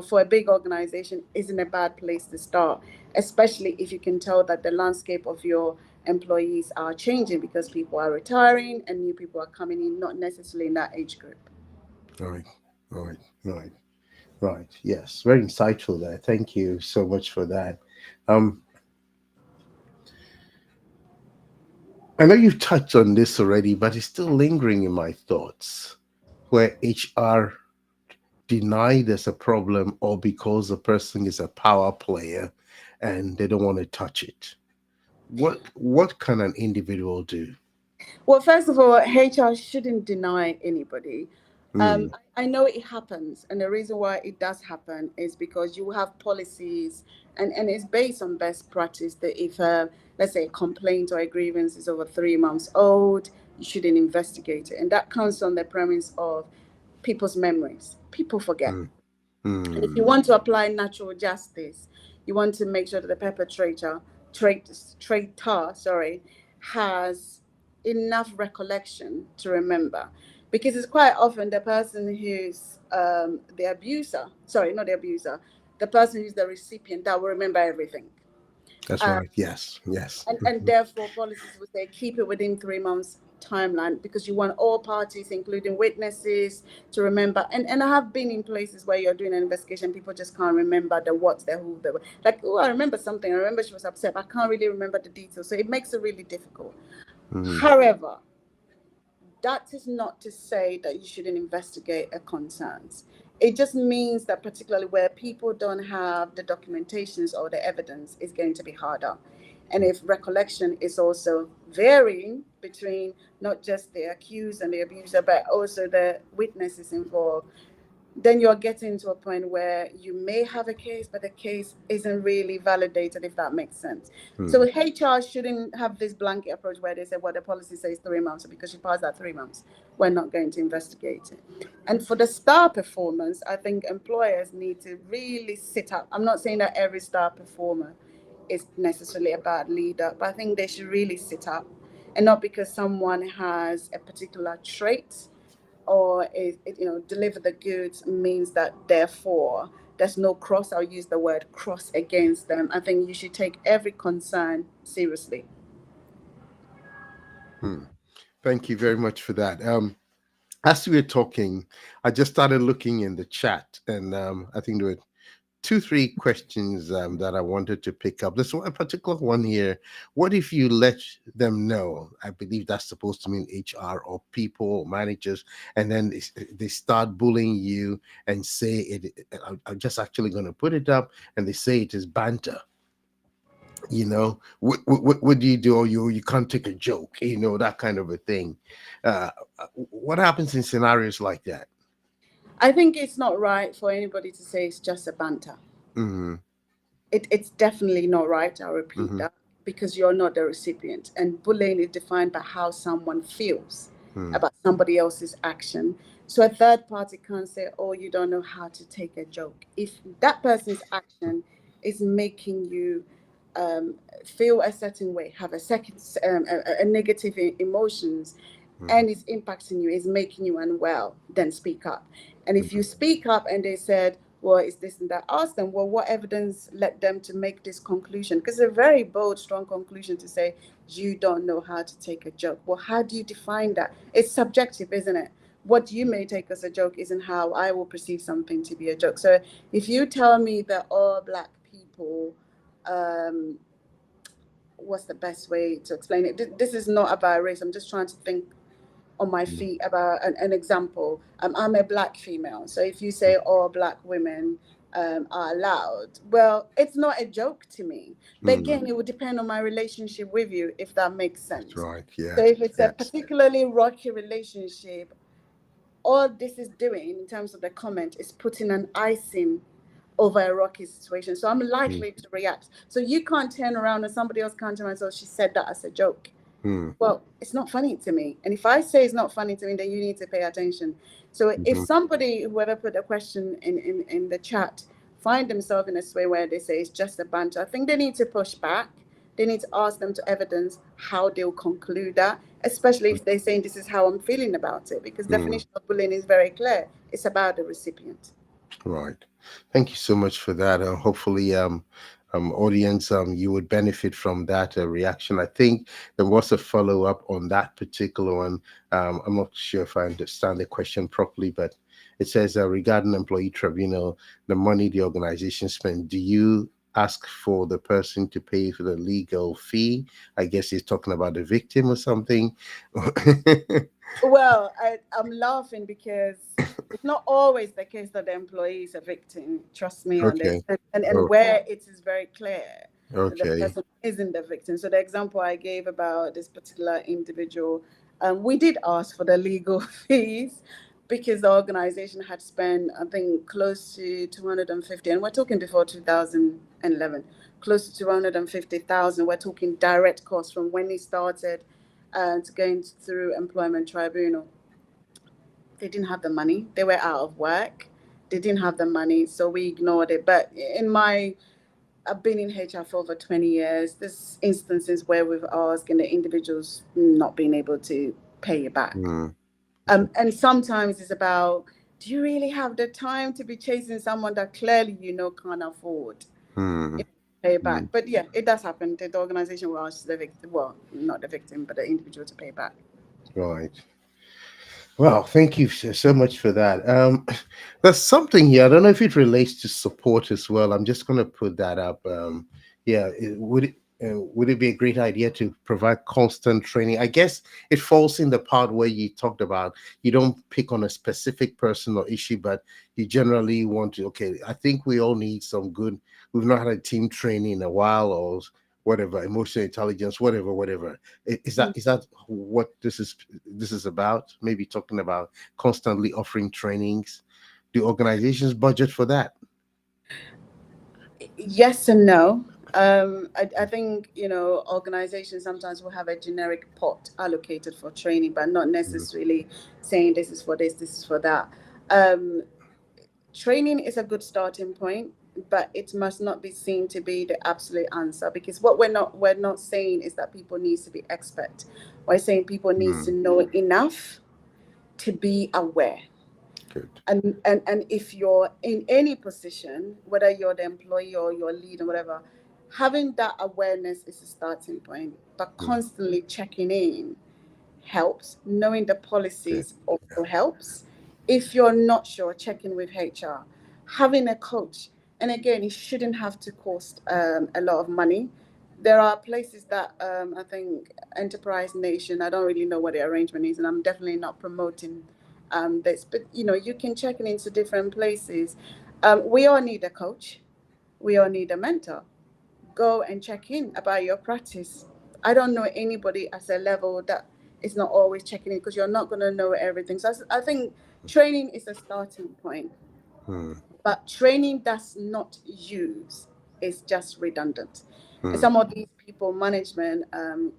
for a big organization isn't a bad place to start, especially if you can tell that the landscape of your employees are changing because people are retiring and new people are coming in, not necessarily in that age group. right, right, right, right. Yes, very insightful there. Thank you so much for that. Um, I know you've touched on this already, but it's still lingering in my thoughts, where HR deny there's a problem or because the person is a power player and they don't want to touch it. What can an individual do? Well, first of all, HR shouldn't deny anybody. Mm, I know it happens, and the reason why it does happen is because you have policies, and it's based on best practice that if, let's say, a complaint or a grievance is over 3 months old, you shouldn't investigate it. And that comes on the premise of people's memories. People forget. mm, And if you mm, want to apply natural justice, you want to make sure that the perpetrator, traitor, sorry, has enough recollection to remember. Because it's quite often the person who's the abuser, sorry, not the abuser, the person who's the recipient that will remember everything. that's Uh, right. Yes, yes. and therefore policies would say keep it within 3 months timeline because you want all parties, including witnesses, to remember. And I have been in places where you're doing an investigation, people just can't remember the what's, the who, the like. Oh, I remember something. I remember she was upset. But I can't really remember the details, so it makes it really difficult. Mm, However, that is not to say that you shouldn't investigate a concerns. It just means that particularly where people don't have the documentations or the evidence is going to be harder. And if recollection is also varying between not just the accused and the abuser, but also the witnesses involved, then you're getting to a point where you may have a case, but the case isn't really validated, if that makes sense. So mm, HR shouldn't have this blanket approach where they say, well, the policy says 3 months, so because you passed that 3 months, we're not going to investigate it. And for the star performance, I think employers need to really sit up. I'm not saying that every star performer is necessarily a bad leader, but I think they should really sit up. And not because someone has a particular trait or deliver the goods means that therefore there's no cross. I'll use the word cross against them. I think you should take every concern seriously. mm. Thank you very much for that. As we were talking, I just started looking in the chat, and I think there were two, three questions that I wanted to pick up. There's one particular one here. What if you let them know? I believe that's supposed to mean HR or people or managers, and then they start bullying you and say it. I'm just actually going to put it up, and they say it is banter. What do you do? Or you can't take a joke, that kind of a thing. Uh, what happens in scenarios like that? I think it's not right for anybody to say it's just a banter. Mm-hmm, It's definitely not right. I'll repeat mm-hmm, that because you're not the recipient. And bullying is defined by how someone feels mm-hmm, about somebody else's action. So a third party can't say, oh, you don't know how to take a joke. If that person's action is making you feel a certain way, have a second, a negative emotions, mm-hmm, and it's impacting you, it's making you unwell, then speak up. And if mm-hmm, you speak up and they said, well, it's this and that. Ask them, well, what evidence led them to make this conclusion? Because it's a very bold, strong conclusion to say, you don't know how to take a joke. Well, how do you define that? It's subjective, isn't it? What you may take as a joke isn't how I will perceive something to be a joke. So if you tell me that all Black people, um, what's the best way to explain it? This is not about race. I'm just trying to think on my Mm, feet about an example. I'm a Black female. So if you say all Black women are allowed, well, it's not a joke to me. But mm, again, it would depend on my relationship with you, if that makes that's sense. right. So Yeah. if it's a Yes. particularly rocky relationship, all this is doing in terms of the comment is putting an icing over a rocky situation. So I'm Mm, likely to react. So you can't turn around and somebody else can't turn around and say, oh, she said that as a joke. mm, Well, it's not funny to me. And if I say it's not funny to me, then you need to pay attention. So if mhm, somebody, whoever put a question in the chat, find themselves in a way where they say it's just a banter, I think they need to push back. They need to ask them to evidence how they'll conclude that, especially if they're saying this is how I'm feeling about it, because mm. definition of bullying is very clear. It's about the recipient. Right. Thank you so much for that. Hopefully, audience, you would benefit from that reaction. I think there was a follow up on that particular one. I'm not sure if I understand the question properly, but it says regarding employee tribunal, the money the organization spent, do you ask for the person to pay for the legal fee? I guess he's talking about the victim or something. Well, I'm laughing because it's not always the case that the employee is a victim. Trust me on this. Okay. And Oh, where it is very clear that the okay. person isn't the victim. So the example I gave about this particular individual, we did ask for the legal fees because the organization had spent, I think, close to 250, and we're talking before 2011, close to 250,000. We're talking direct costs from when he started to going through employment tribunal. They didn't have the money. They were out of work. They didn't have the money, so we ignored it. But I've been in HR for over 20 years. There's instances where we've asked and the individuals not being able to pay it back. Mm, And sometimes it's about, do you really have the time to be chasing someone that clearly can't afford mm, it, pay it back? mm. But yeah, it does happen. The organization will ask the victim, well, not the victim, but the individual to pay back. Right. Well, thank you so much for that. There's something here. I don't know if it relates to support as well. I'm just going to put that up. Yeah, would it be a great idea to provide constant training? I guess it falls in the part where you talked about you don't pick on a specific person or issue, but you generally want to. Okay, I think we all need some good. We've not had a team training in a while, or whatever, emotional intelligence, whatever. Is that what this is about? Maybe talking about constantly offering trainings. Do organizations budget for that? Yes and no. I think organizations sometimes will have a generic pot allocated for training, but not Mm, necessarily saying this is for this is for that. Um, Training is a good starting point, but it must not be seen to be the absolute answer, because what we're not saying is that people need to be expert. We're saying people need to mm, know enough to be aware. good. And if you're in any position, whether you're the employee or your lead or whatever, having that awareness is a starting point, but Mm, constantly checking in helps. Knowing the good. policies also helps. If you're not sure, checking with HR. Having a coach, and again, it shouldn't have to cost a lot of money. There are places that I think Enterprise Nation, I don't really know what the arrangement is, and I'm definitely not promoting this, but you can check in into different places. We all need a coach, we all need a mentor. Go and check in about your practice. I don't know anybody at a level that is not always checking in, because you're not going to know everything. So I think training is a starting point, Mm, but training that's not used is just redundant. And mm, some of these people management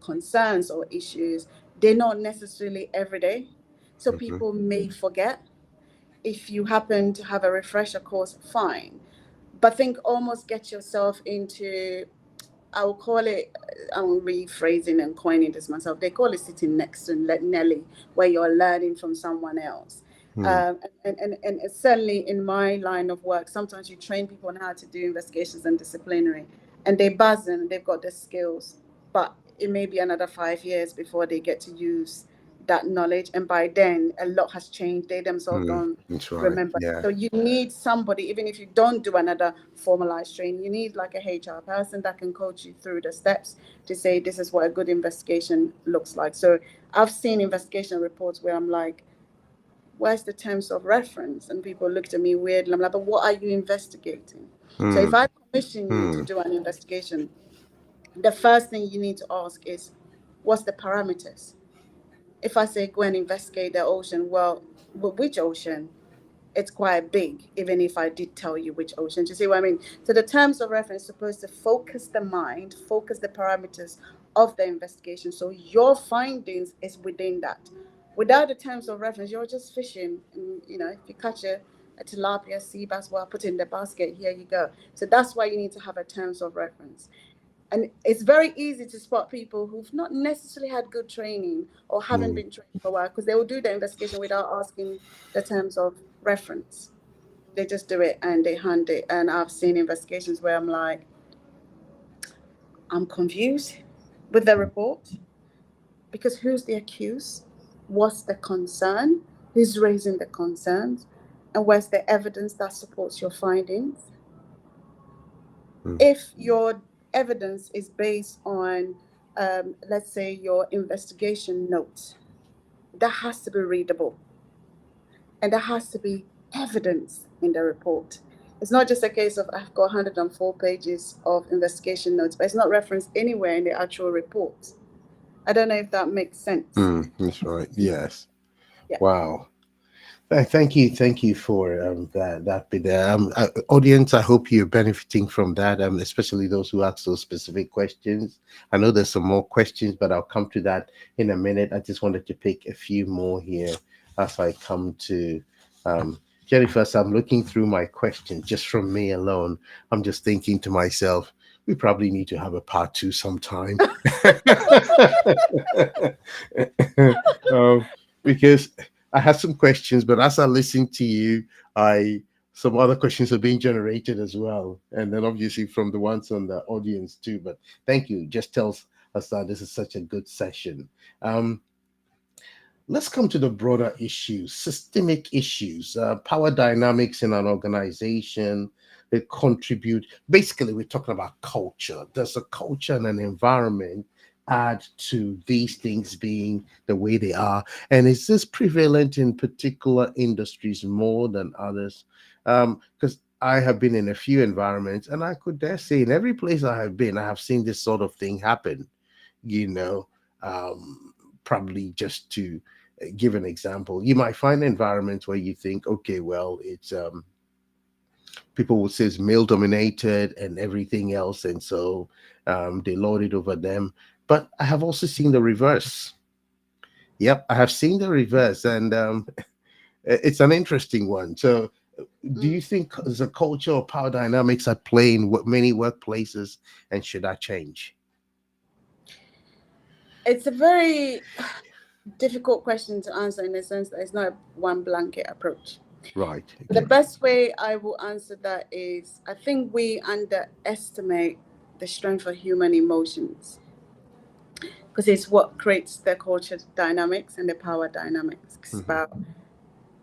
concerns or issues, they're not necessarily everyday. So mhm, people may forget. If you happen to have a refresher course, fine. But think almost get yourself into, I'll call it, I'm rephrasing and coining this myself. They call it sitting next to Nelly, where you're learning from someone else. And certainly in my line of work, sometimes you train people on how to do investigations and disciplinary, and they buzz and they've got the skills, but it may be another 5 years before they get to use that knowledge. And by then, a lot has changed. They themselves don't That's right. remember. Yeah. So you need somebody, even if you don't do another formalized training, you need like a HR person that can coach you through the steps to say, this is what a good investigation looks like. So I've seen investigation reports where I'm like, where's the terms of reference? And people looked at me weirdly. I'm like, but what are you investigating? So if I commission you to do an investigation, the first thing you need to ask is, what's the parameters? If I say go and investigate the ocean, well, which ocean? It's quite big, even if I did tell you which ocean. Do you see what I mean? So the terms of reference is supposed to focus the mind, focus the parameters of the investigation. So your findings is within that. Without the terms of reference, you're just fishing. And, if you catch a tilapia, sea bass, well, put it in the basket, here you go. So that's why you need to have a terms of reference. And it's very easy to spot people who've not necessarily had good training or haven't been trained for a while, because they will do the investigation without asking the terms of reference. They just do it and they hand it. And I've seen investigations where I'm like, I'm confused with the report, because who's the accused? What's the concern? Who's raising the concerns? And where's the evidence that supports your findings? If your evidence is based on, let's say, your investigation notes, that has to be readable, and there has to be evidence in the report. It's not just a case of, I've got 104 pages of investigation notes, but it's not referenced anywhere in the actual report. I don't know if that makes sense. That's right. Yes. Yeah. Wow. Thank you for that bit there. Audience, I hope you're benefiting from that, especially those who ask those specific questions. I know there's some more questions, but I'll come to that in a minute. I just wanted to pick a few more here as I come to Jennifer. So I'm looking through my questions just from me alone. I'm just thinking to myself, we probably need to have a part two sometime. Because I had some questions, but as I listened to you, some other questions are being generated as well, and then obviously from the ones on the audience too. But thank you. Just tells us that this is such a good session. Um, let's come to the broader issues, systemic issues, power dynamics in an organization. They contribute. Basically, we're talking about culture. Does a culture and an environment add to these things being the way they are? And is this prevalent in particular industries more than others? Because I have been in a few environments, and I could dare say in every place I have been, I have seen this sort of thing happen. You know, probably just to give an example, you might find environments where you think, okay, well, it's people will say it's male dominated and everything else, and so they lord it over them. But I have also seen the reverse. Yep, I have seen the reverse, and it's an interesting one. So, do you think there's a culture or power dynamics at play in many workplaces, and should that change? It's a very difficult question to answer, in the sense that it's not one blanket approach. Right. The Okay. best way I will answer that is, I think we underestimate the strength of human emotions, because it's what creates the culture dynamics and the power dynamics. It's about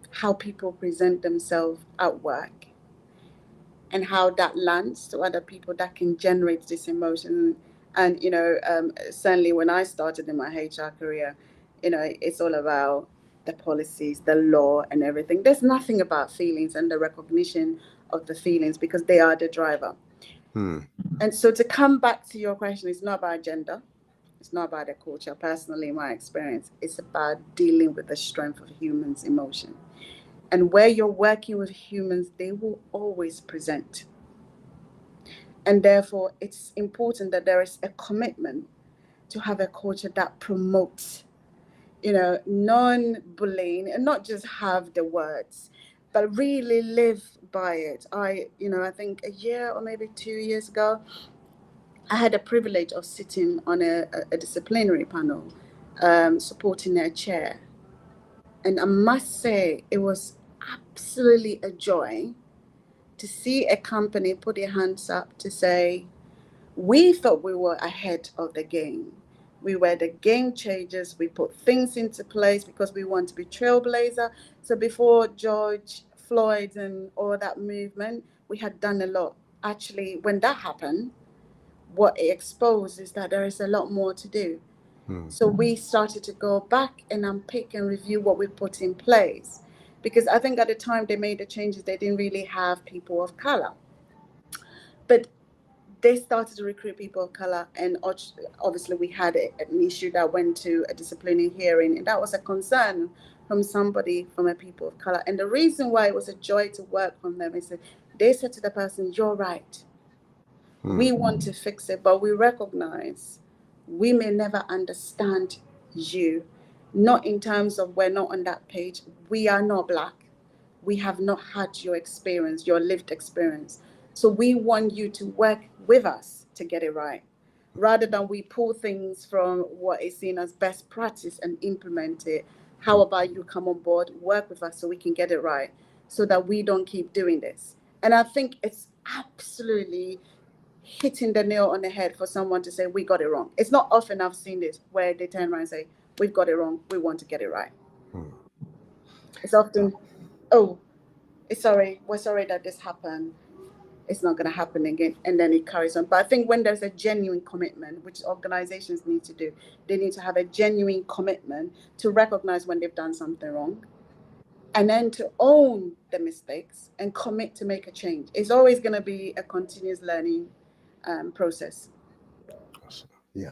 how people present themselves at work and how that lands to other people that can generate this emotion. And, certainly when I started in my HR career, it's all about the policies, the law, and everything. There's nothing about feelings and the recognition of the feelings, because they are the driver. And so to come back to your question, it's not about gender. It's not about the culture. Personally, in my experience, it's about dealing with the strength of humans' emotion. And where you're working with humans, they will always present. And therefore, it's important that there is a commitment to have a culture that promotes, non-bullying, and not just have the words, but really live by it. I think a year or maybe 2 years ago, I had the privilege of sitting on a disciplinary panel, supporting a chair. And I must say, it was absolutely a joy to see a company put their hands up to say, we thought we were ahead of the game. We were the game changers. We put things into place because we want to be trailblazer. So before George Floyd and all that movement, we had done a lot. Actually, when that happened, what it exposed is that there is a lot more to do. Hmm. So we started to go back and unpick and review what we put in place. Because I think at the time they made the changes, they didn't really have people of color. But they started to recruit people of color, and obviously we had an issue that went to a disciplinary hearing, and that was a concern from somebody from a people of color. And the reason why it was a joy to work from them is that they said to the person, "You're right. Hmm. We want to fix it, but we recognize we may never understand you, not in terms of we're not on that page. We are not black. We have not had your experience, your lived experience. So we want you to work with us to get it right, rather than we pull things from what is seen as best practice and implement it. How about you come on board, work with us so we can get it right, so that we don't keep doing this?" And I think it's absolutely hitting the nail on the head for someone to say, "We got it wrong." It's not often I've seen this where they turn around and say, "We've got it wrong. We want to get it right." Hmm. It's often, "Oh, it's sorry, we're sorry that this happened. It's not going to happen again." And then it carries on. But I think when there's a genuine commitment, which organizations need to do, they need to have a genuine commitment to recognize when they've done something wrong, and then to own the mistakes and commit to make a change. It's always going to be a continuous learning process. Awesome. Yeah.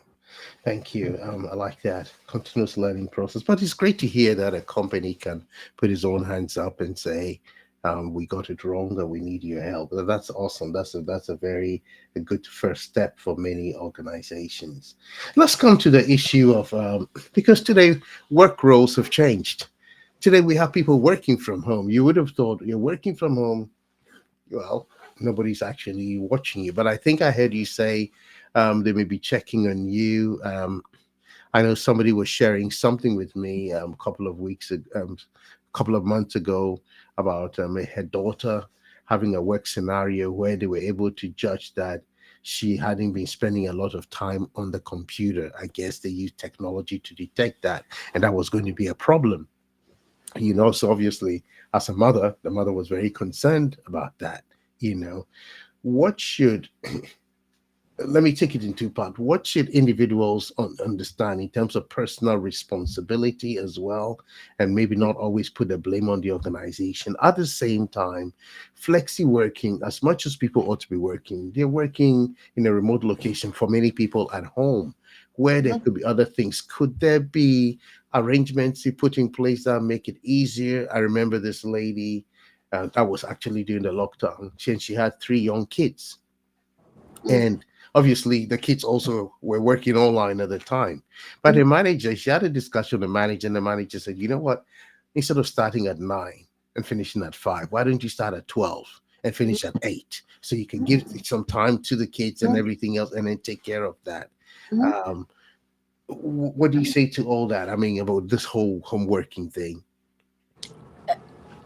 Thank you. I like that continuous learning process. But it's great to hear that a company can put his own hands up and say, "We got it wrong, and we need your help." That's awesome. That's a very a good first step for many organizations. Let's come to the issue of because today work roles have changed. Today we have people working from home. You would have thought you're working from home. Well, nobody's actually watching you, but I think I heard you say they may be checking on you. I know somebody was sharing something with me a couple of couple of months ago about her daughter having a work scenario where they were able to judge that she hadn't been spending a lot of time on the computer. I guess they used technology to detect that, and that was going to be a problem. So obviously, as a mother, the mother was very concerned about that. You know, what should let me take it in two parts. What should individuals understand in terms of personal responsibility as well, and maybe not always put the blame on the organization? At the same time, flexi working, as much as people ought to be working, they're working in a remote location for many people at home, where there Mhm. could be other things. Could there be arrangements you put in place that make it easier? I remember this lady that was actually during the lockdown, and she had three young kids, Mm. and obviously the kids also were working online at the time. But the manager, she had a discussion with the manager, and the manager said, "You know what, instead of starting at 9 and finishing at 5, why don't you start at 12 and finish at 8, so you can give some time to the kids and Mhm. everything else, and then take care of that." Mhm. um what do you say to all that? I mean, about this whole home working thing.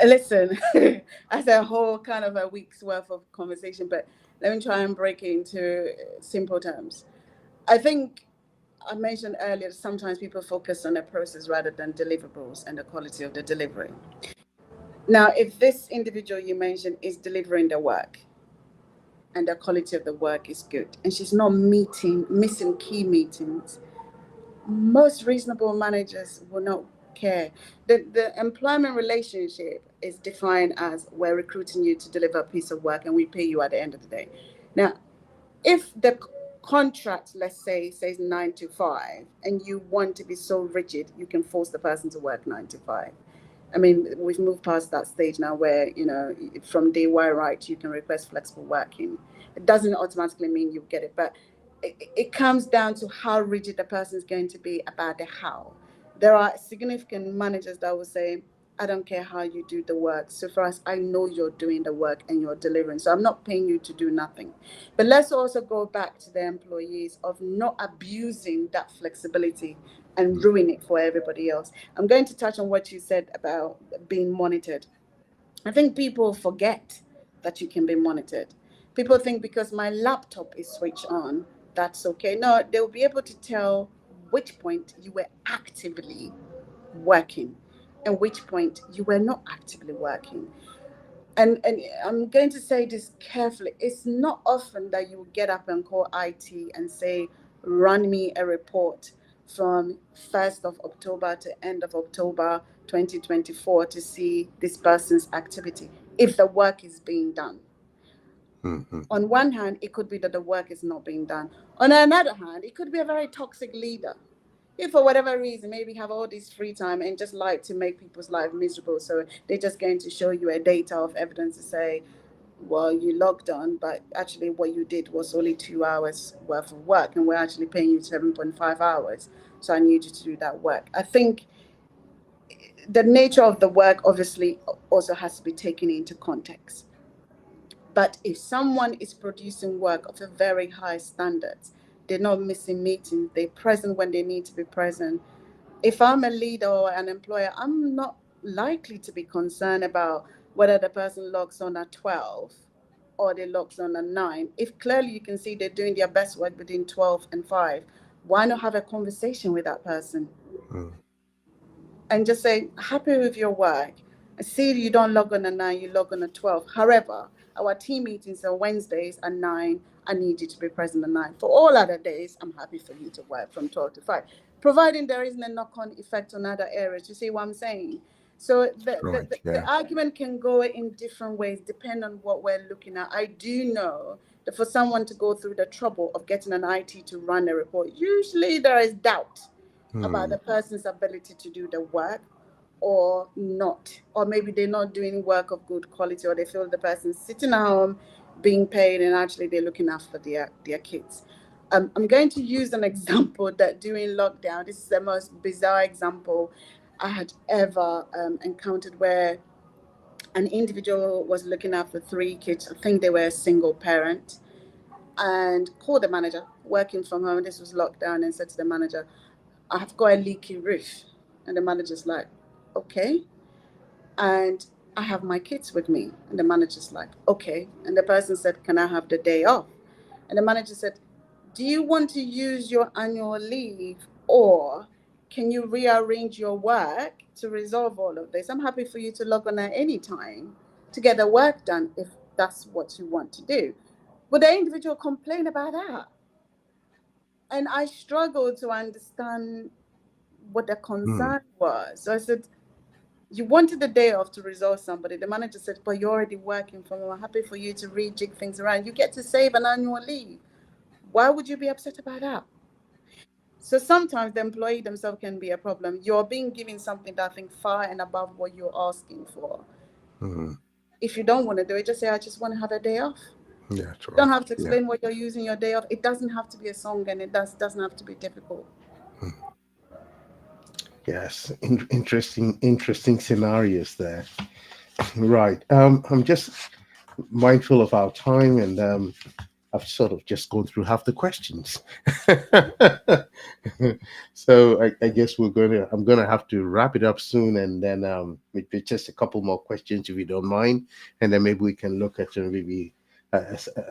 Listen, that's a whole kind of a week's worth of conversation, but let me try and break it into simple terms. I think I mentioned earlier, sometimes people focus on the process rather than deliverables and the quality of the delivery. Now, if this individual you mentioned is delivering the work and the quality of the work is good, and she's not missing key meetings, most reasonable managers will not care. The employment relationship is defined as we're recruiting you to deliver a piece of work and we pay you at the end of the day. Now, if the contract, let's say, says 9 to 5, and you want to be so rigid, you can force the person to work 9 to 5. I mean, we've moved past that stage now where, from day one, right, you can request flexible working. It doesn't automatically mean you get it, but it comes down to how rigid the person is going to be about the how. There are significant managers that will say, I don't care how you do the work. So for us, I know you're doing the work and you're delivering. So I'm not paying you to do nothing. But let's also go back to the employees of not abusing that flexibility and ruin it for everybody else. I'm going to touch on what you said about being monitored. I think people forget that you can be monitored. People think because my laptop is switched on, that's okay. No, they'll be able to tell which point you were actively working and which point you were not actively working. And I'm going to say this carefully. It's not often that you get up and call IT and say, run me a report from 1st of October to end of October 2024 to see this person's activity if the work is being done. Mm-hmm. On one hand, it could be that the work is not being done. On another hand, it could be a very toxic leader. If for whatever reason, maybe have all this free time and just like to make people's life miserable. So they're just going to show you a data of evidence to say, well, you logged on, but actually what you did was only 2 hours worth of work, and we're actually paying you 7.5 hours. So I need you to do that work. I think the nature of the work obviously also has to be taken into context. But if someone is producing work of a very high standards, they're not missing meetings, they're present when they need to be present. If I'm a leader or an employer, I'm not likely to be concerned about whether the person logs on at 12 or they logs on at 9. If clearly you can see they're doing their best work between 12 and 5, why not have a conversation with that person? Mm. And just say, happy with your work. I see you don't log on at 9, you log on at 12. However, our team meetings are Wednesdays at 9. I need you to be present at 9. For all other days, I'm happy for you to work from 12 to 5, providing there isn't a knock-on effect on other areas. You see what I'm saying? So Right. the Yeah. argument can go in different ways depending on what we're looking at. I do know that for someone to go through the trouble of getting an IT to run a report, usually there is doubt about the Mm. person's ability to do the work or not. Or maybe they're not doing work of good quality, or they feel the person's sitting at home being paid and actually they're looking after their kids. I'm going to use an example that during lockdown, this is the most bizarre example I had ever encountered, where an individual was looking after 3 kids. I think they were a single parent, and called the manager working from home. This was lockdown, and said to the manager, I've got a leaky roof. And the manager's like, okay. And I have my kids with me. And the manager's like, okay. And the person said, can I have the day off? And the manager said, do you want to use your annual leave, or can you rearrange your work to resolve all of this? I'm happy for you to log on at any time to get the work done if that's what you want to do. But the individual complained about that. And I struggled to understand what the Mm. concern was. So I said, you wanted the day off to resolve somebody. The manager said, but you're already working from home. I'm happy for you to rejig things around. You get to save an annual leave. Why would you be upset about that? So sometimes the employee themselves can be a problem. You're being given something that I think far and above what you're asking for. Mm. If you don't want to do it, just say, I just want to have a day off. Yeah, that's You don't right. have to Yeah. explain what you're using your day off. It doesn't have to be a song, and it doesn't have to be difficult. Mm. Yes. Interesting scenarios there. Right. I'm just mindful of our time, and I've sort of just gone through half the questions. So I guess I'm gonna have to wrap it up soon, and then maybe just a couple more questions if you don't mind, and then maybe we can look at maybe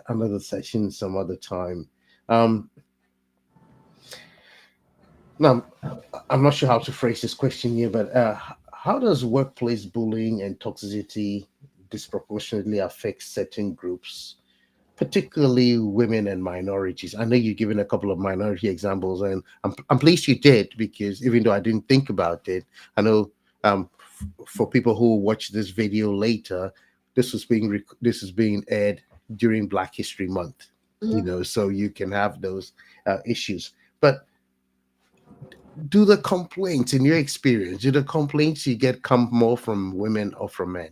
another session some other time. Um, Now, I'm not sure how to phrase this question here, but how does workplace bullying and toxicity disproportionately affect certain groups, particularly women and minorities? I know you've given a couple of minority examples, and I'm pleased you did, because even though I didn't think about it, I know for people who watch this video later, this is being aired during Black History Month, Mhm. so you can have those issues. But do the complaints, in your experience, do the complaints you get come more from women or from men?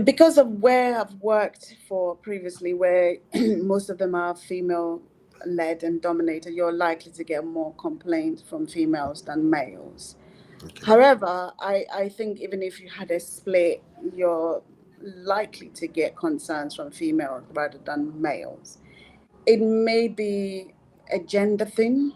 Because of where I've worked for previously, where most of them are female led and dominated, you're likely to get more complaints from females than males. Okay. However, I think even if you had a split, you're likely to get concerns from females rather than males. It may be a gender thing,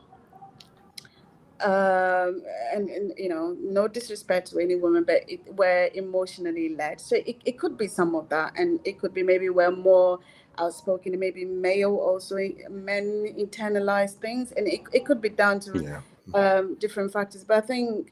um, and no disrespect to any woman, but we're emotionally led. So it could be some of that, and it could be maybe we're more outspoken, and maybe male also, men internalize things, and it could be down to Yeah. different factors. But I think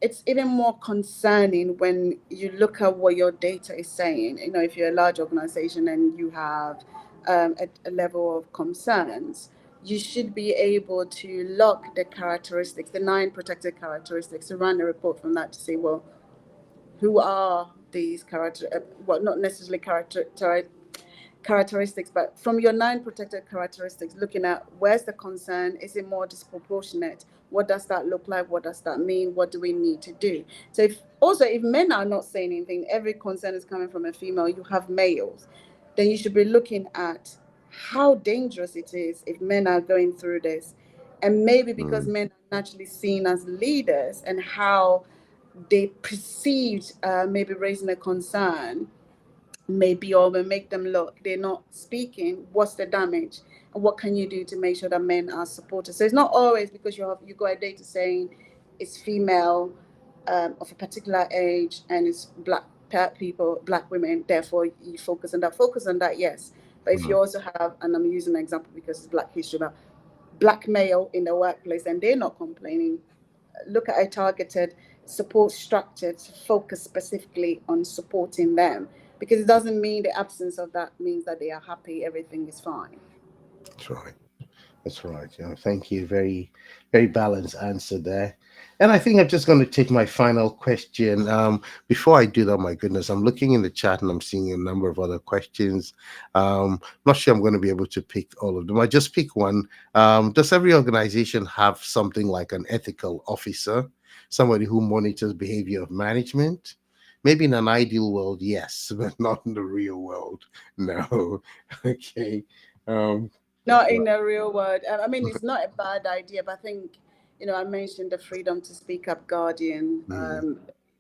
it's even more concerning when you look at what your data is saying. If you're a large organization and you have a level of concerns, you should be able to log the characteristics, the 9 protected characteristics, to run a report from that to say, well, who are these well, not necessarily characteristics, but from your 9 protected characteristics, looking at where's the concern, is it more disproportionate? What does that look like? What does that mean? What do we need to do? So if men are not saying anything, every concern is coming from a female, you have males, then you should be looking at how dangerous it is if men are going through this. And maybe because Mm. men are naturally seen as leaders, and how they perceived maybe raising a concern maybe, or will make them look they're not speaking. What's the damage, and what can you do to make sure that men are supported? So it's not always because you got a data saying it's female, of a particular age, and it's black women, therefore you focus on that, yes. But if Mm. you also have, and I'm using an example because it's Black History Month, black male in the workplace and they're not complaining, look at a targeted support structure to focus specifically on supporting them, because it doesn't mean the absence of that means that they are happy, everything is fine. That's right. That's right. Thank you. Very, very balanced answer there. And I think I'm just going to take my final question. Before I do that, my goodness, I'm looking in the chat and I'm seeing a number of other questions. Not sure I'm going to be able to pick all of them. I just pick one. Does every organization have something like an ethical officer, somebody who monitors behavior of management? Maybe in an ideal world, yes, but not in the real world. No. Okay. Um, Not in the real world. I mean, it's not a bad idea, but I think, I mentioned the freedom to speak up guardian, mm,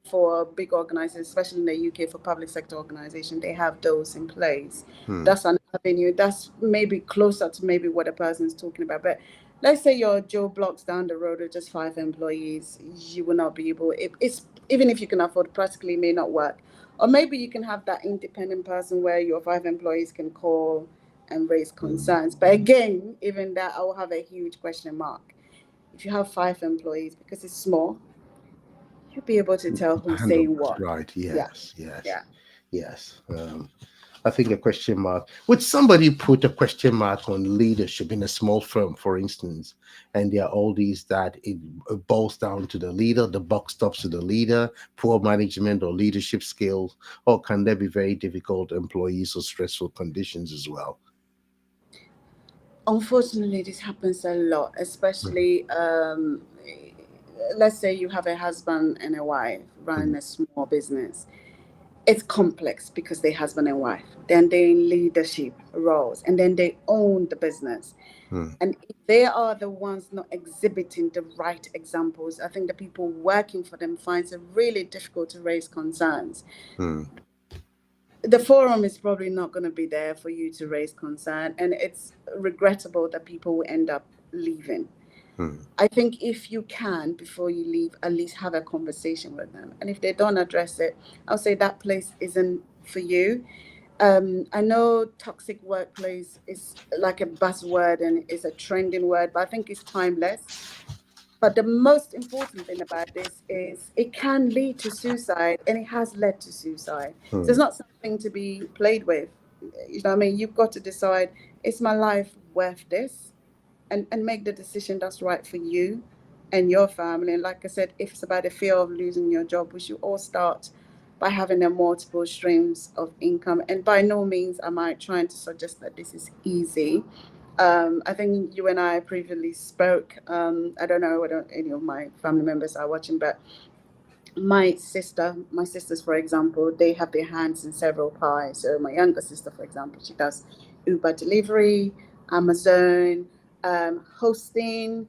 for big organizations, especially in the UK, for public sector organization, they have those in place. mm, That's an avenue. That's maybe closer to maybe what a person is talking about. But let's say you're Joe Blocks down the road with just 5 employees, you will not be able. It's even if you can afford, practically may not work. Or maybe you can have that independent person where your 5 employees can call and raise concerns. But again, even that, I will have a huge question mark. If you have 5 employees, because it's small, you'll be able to tell who's handle saying that. what. Right. Yeah, Yes. Yes. yeah. Yes. I think a question mark. Would somebody put a question mark on leadership in a small firm, for instance, and there are all these that it boils down to the leader, the buck stops to the leader, poor management or leadership skills, or can there be very difficult employees or stressful conditions as well? Unfortunately, this happens a lot, especially let's say you have a husband and a wife running Mhm. a small business. It's complex because they're husband and wife. Then they're in leadership roles, and then they own the business. Mm, And if they are the ones not exhibiting the right examples, I think the people working for them finds it really difficult to raise concerns. mm, The forum is probably not going to be there for you to raise concern, and it's regrettable that people will end up leaving. mm, I think if you can, before you leave, at least have a conversation with them. And if they don't address it, I'll say that place isn't for you. I know toxic workplace is like a buzzword and it's a trending word, but I think it's timeless. But the most important thing about this is it can lead to suicide, and it has led to suicide. So it's mm, not something to be played with. You know what I mean? You've got to decide, is my life worth this? And make the decision that's right for you and your family. And like I said, if it's about the fear of losing your job, we should all start by having a multiple streams of income. And by no means am I trying to suggest that this is easy. I think you and I previously spoke. I don't know whether any of my family members are watching, but my sisters, for example, they have their hands in several pies. So my younger sister, for example, she does Uber delivery, Amazon, hosting.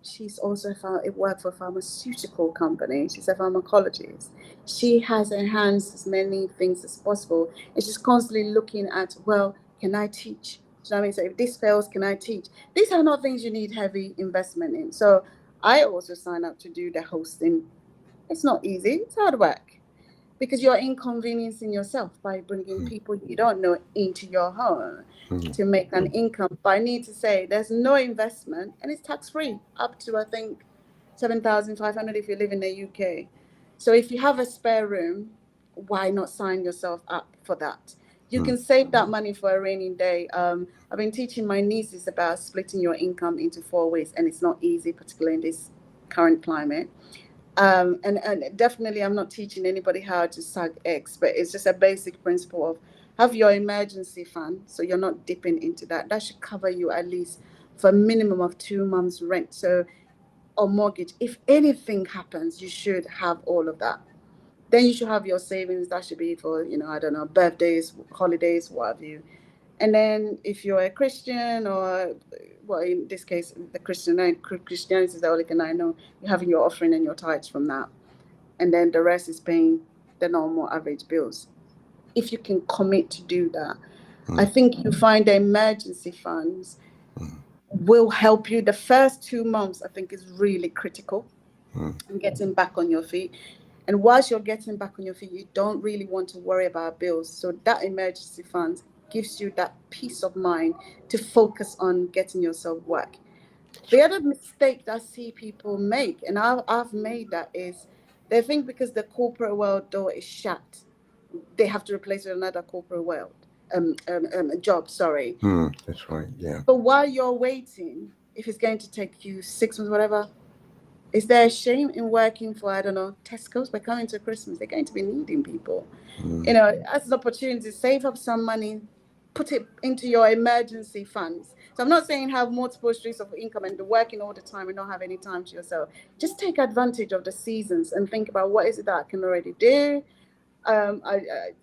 She's also worked for a pharmaceutical company. She's a pharmacologist. She has enhanced as many things as possible. And she's constantly looking at, well, can I teach? Do you know what I mean? So if this fails, can I teach? These are not things you need heavy investment in. So I also sign up to do the hosting. It's not easy. It's hard work because you're inconveniencing yourself by bringing people you don't know into your home to make an income. But I need to say there's no investment and it's tax free up to, I think, 7,500 if you live in the UK. So if you have a spare room, why not sign yourself up for that? You can save that money for a rainy day. I've been teaching my nieces about splitting your income into 4 ways, and it's not easy, particularly in this current climate. And definitely, I'm not teaching anybody how to suck eggs, but it's just a basic principle of have your emergency fund, so you're not dipping into that. That should cover you at least for a minimum of 2 months' rent, so or mortgage. If anything happens, you should have all of that. Then you should have your savings. That should be for, I don't know, birthdays, holidays, what have you. And then if you're a Christian or, well, in this case, Christianity is the only thing I know, you're having your offering and your tithes from that. And then the rest is paying the normal average bills. If you can commit to do that, I think you find the emergency funds will help you. The first 2 months, I think, is really critical in getting back on your feet. And whilst you're getting back on your feet, you don't really want to worry about bills. So that emergency fund gives you that peace of mind to focus on getting yourself work. The other mistake that I see people make, and I've made that, is they think because the corporate world door is shut, they have to replace it with another corporate world job. Sorry. That's right. Yeah. But while you're waiting, if it's going to take you 6 months, whatever, is there a shame in working for, I don't know, Tesco's? We're coming to Christmas. They're going to be needing people. As an opportunity, save up some money, put it into your emergency funds. So I'm not saying have multiple streams of income and be working all the time and not have any time to yourself. Just take advantage of the seasons and think about what is it that I can already do.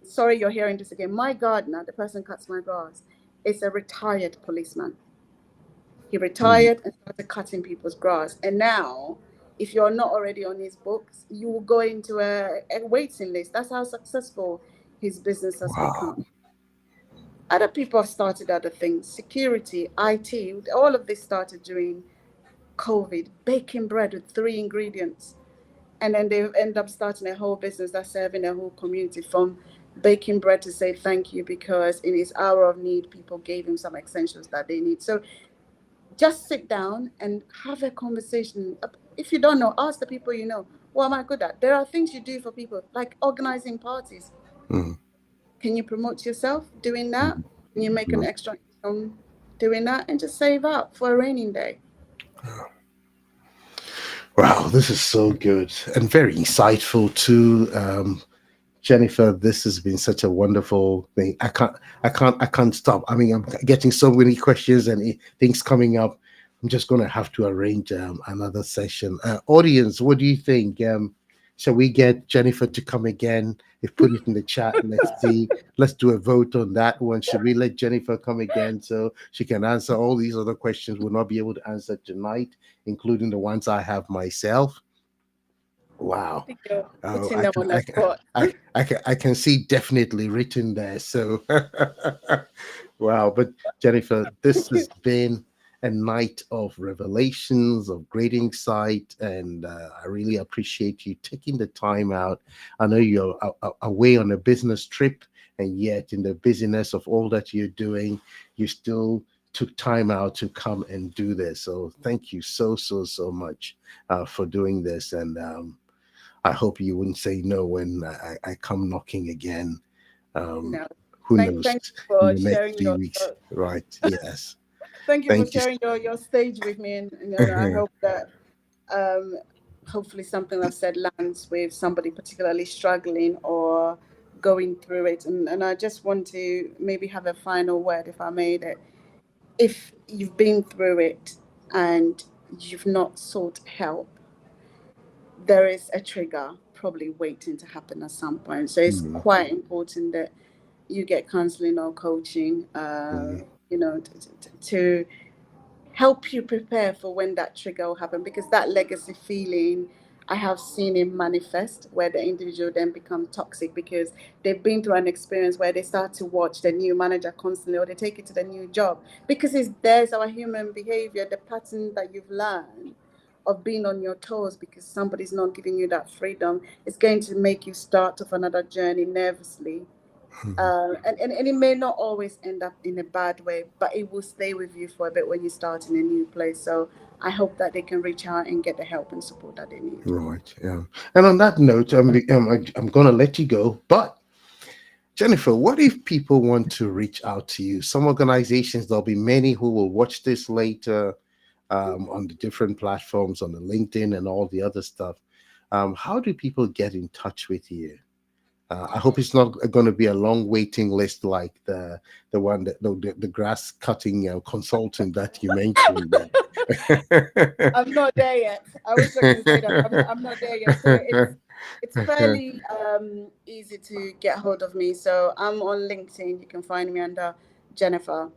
Sorry, you're hearing this again. My gardener, the person who cuts my grass, is a retired policeman. He retired and started cutting people's grass. And now, if you're not already on his books, you will go into a waiting list. That's how successful his business has become. Other people have started other things, security, IT, all of this started during COVID, baking bread with 3 ingredients. And then they end up starting a whole business that's serving a whole community, from baking bread to say thank you because in his hour of need, people gave him some essentials that they need. So just sit down and have a conversation. If you don't know, ask the people you know, what am I good at? There are things you do for people, like organizing parties. Can you promote yourself doing that? Can you make an extra income doing that? And just save up for a raining day. Wow, this is so good and very insightful too. Jennifer, this has been such a wonderful thing. I can't stop. I mean, I'm getting so many questions and things coming up. I'm just going to have to arrange another session. Audience, what do you think? Shall we get Jennifer to come again? If put it in the chat, let's see. Let's do a vote on that one. Should we let Jennifer come again so she can answer all these other questions we'll not be able to answer tonight, including the ones I have myself? Wow. Oh, Putting them on the spot. I can see definitely written there. So, wow. But Jennifer, this has been a night of revelations, of great insight, and I really appreciate you taking the time out. I know you're away on a business trip, and yet in the busyness of all that you're doing, you still took time out to come and do this. So thank you so much for doing this. And I hope you wouldn't say no when I come knocking again. No. Who knows? Thanks for In the sharing next few weeks, right? Yes. Thank you for Thank you. sharing your stage with me, and I hope that hopefully something I've said lands with somebody particularly struggling or going through it. And I just want to maybe have a final word, if I may, that if you've been through it and you've not sought help, there is a trigger probably waiting to happen at some point. So it's quite important that you get counseling or coaching, to help you prepare for when that trigger will happen, because that legacy feeling I have seen it manifest where the individual then become toxic because they've been through an experience where they start to watch the new manager constantly, or they take it to the new job, because there's our human behavior, the pattern that you've learned of being on your toes because somebody's not giving you that freedom is going to make you start off another journey nervously. Mhm. And it may not always end up in a bad way, but it will stay with you for a bit when you start in a new place. So I hope that they can reach out and get the help and support that they need. Right. Yeah. And on that note, I'm going to let you go. But Jennifer, what if people want to reach out to you? Some organizations, there'll be many who will watch this later on the different platforms, on the LinkedIn and all the other stuff. How do people get in touch with you? I hope it's not going to be a long waiting list like the one that the grass cutting consultant that you mentioned. I'm not there yet. I wish I can say that. I'm not there yet. So it's fairly easy to get hold of me. So I'm on LinkedIn. You can find me under Jennifer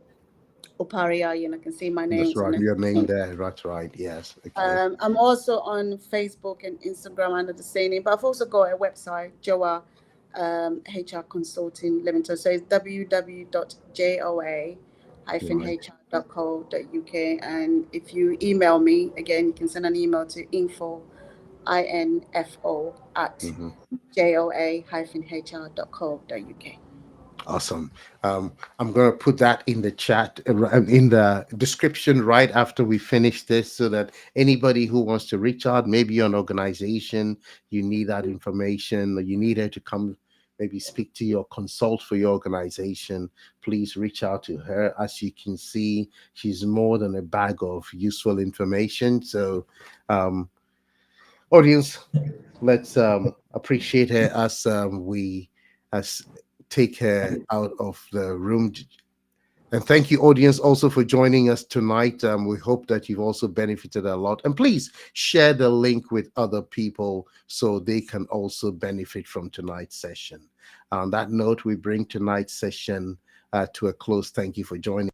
Opare-Aryee, and I can see my That's names on right. it. Your name there. That's right. Yes. Okay. I'm also on Facebook and Instagram under the same name, but I've also got a website, JOA HR Consulting Limited. So it's Right. www.joa-hr.co.uk. And if you email me, again, you can send an email to info at Mhm. joa-hr.co.uk. Awesome. I'm going to put that in the chat, in the description right after we finish this, so that anybody who wants to reach out, maybe an organization, you need that information, or you need her to come maybe speak to you or consult for your organization, please reach out to her. As you can see, she's more than a bag of useful information. So, um, audience, let's appreciate her as we as take her out of the room. And thank you, audience, also for joining us tonight. We hope that you've also benefited a lot. And please share the link with other people so they can also benefit from tonight's session. On that note, we bring tonight's session to a close. Thank you for joining.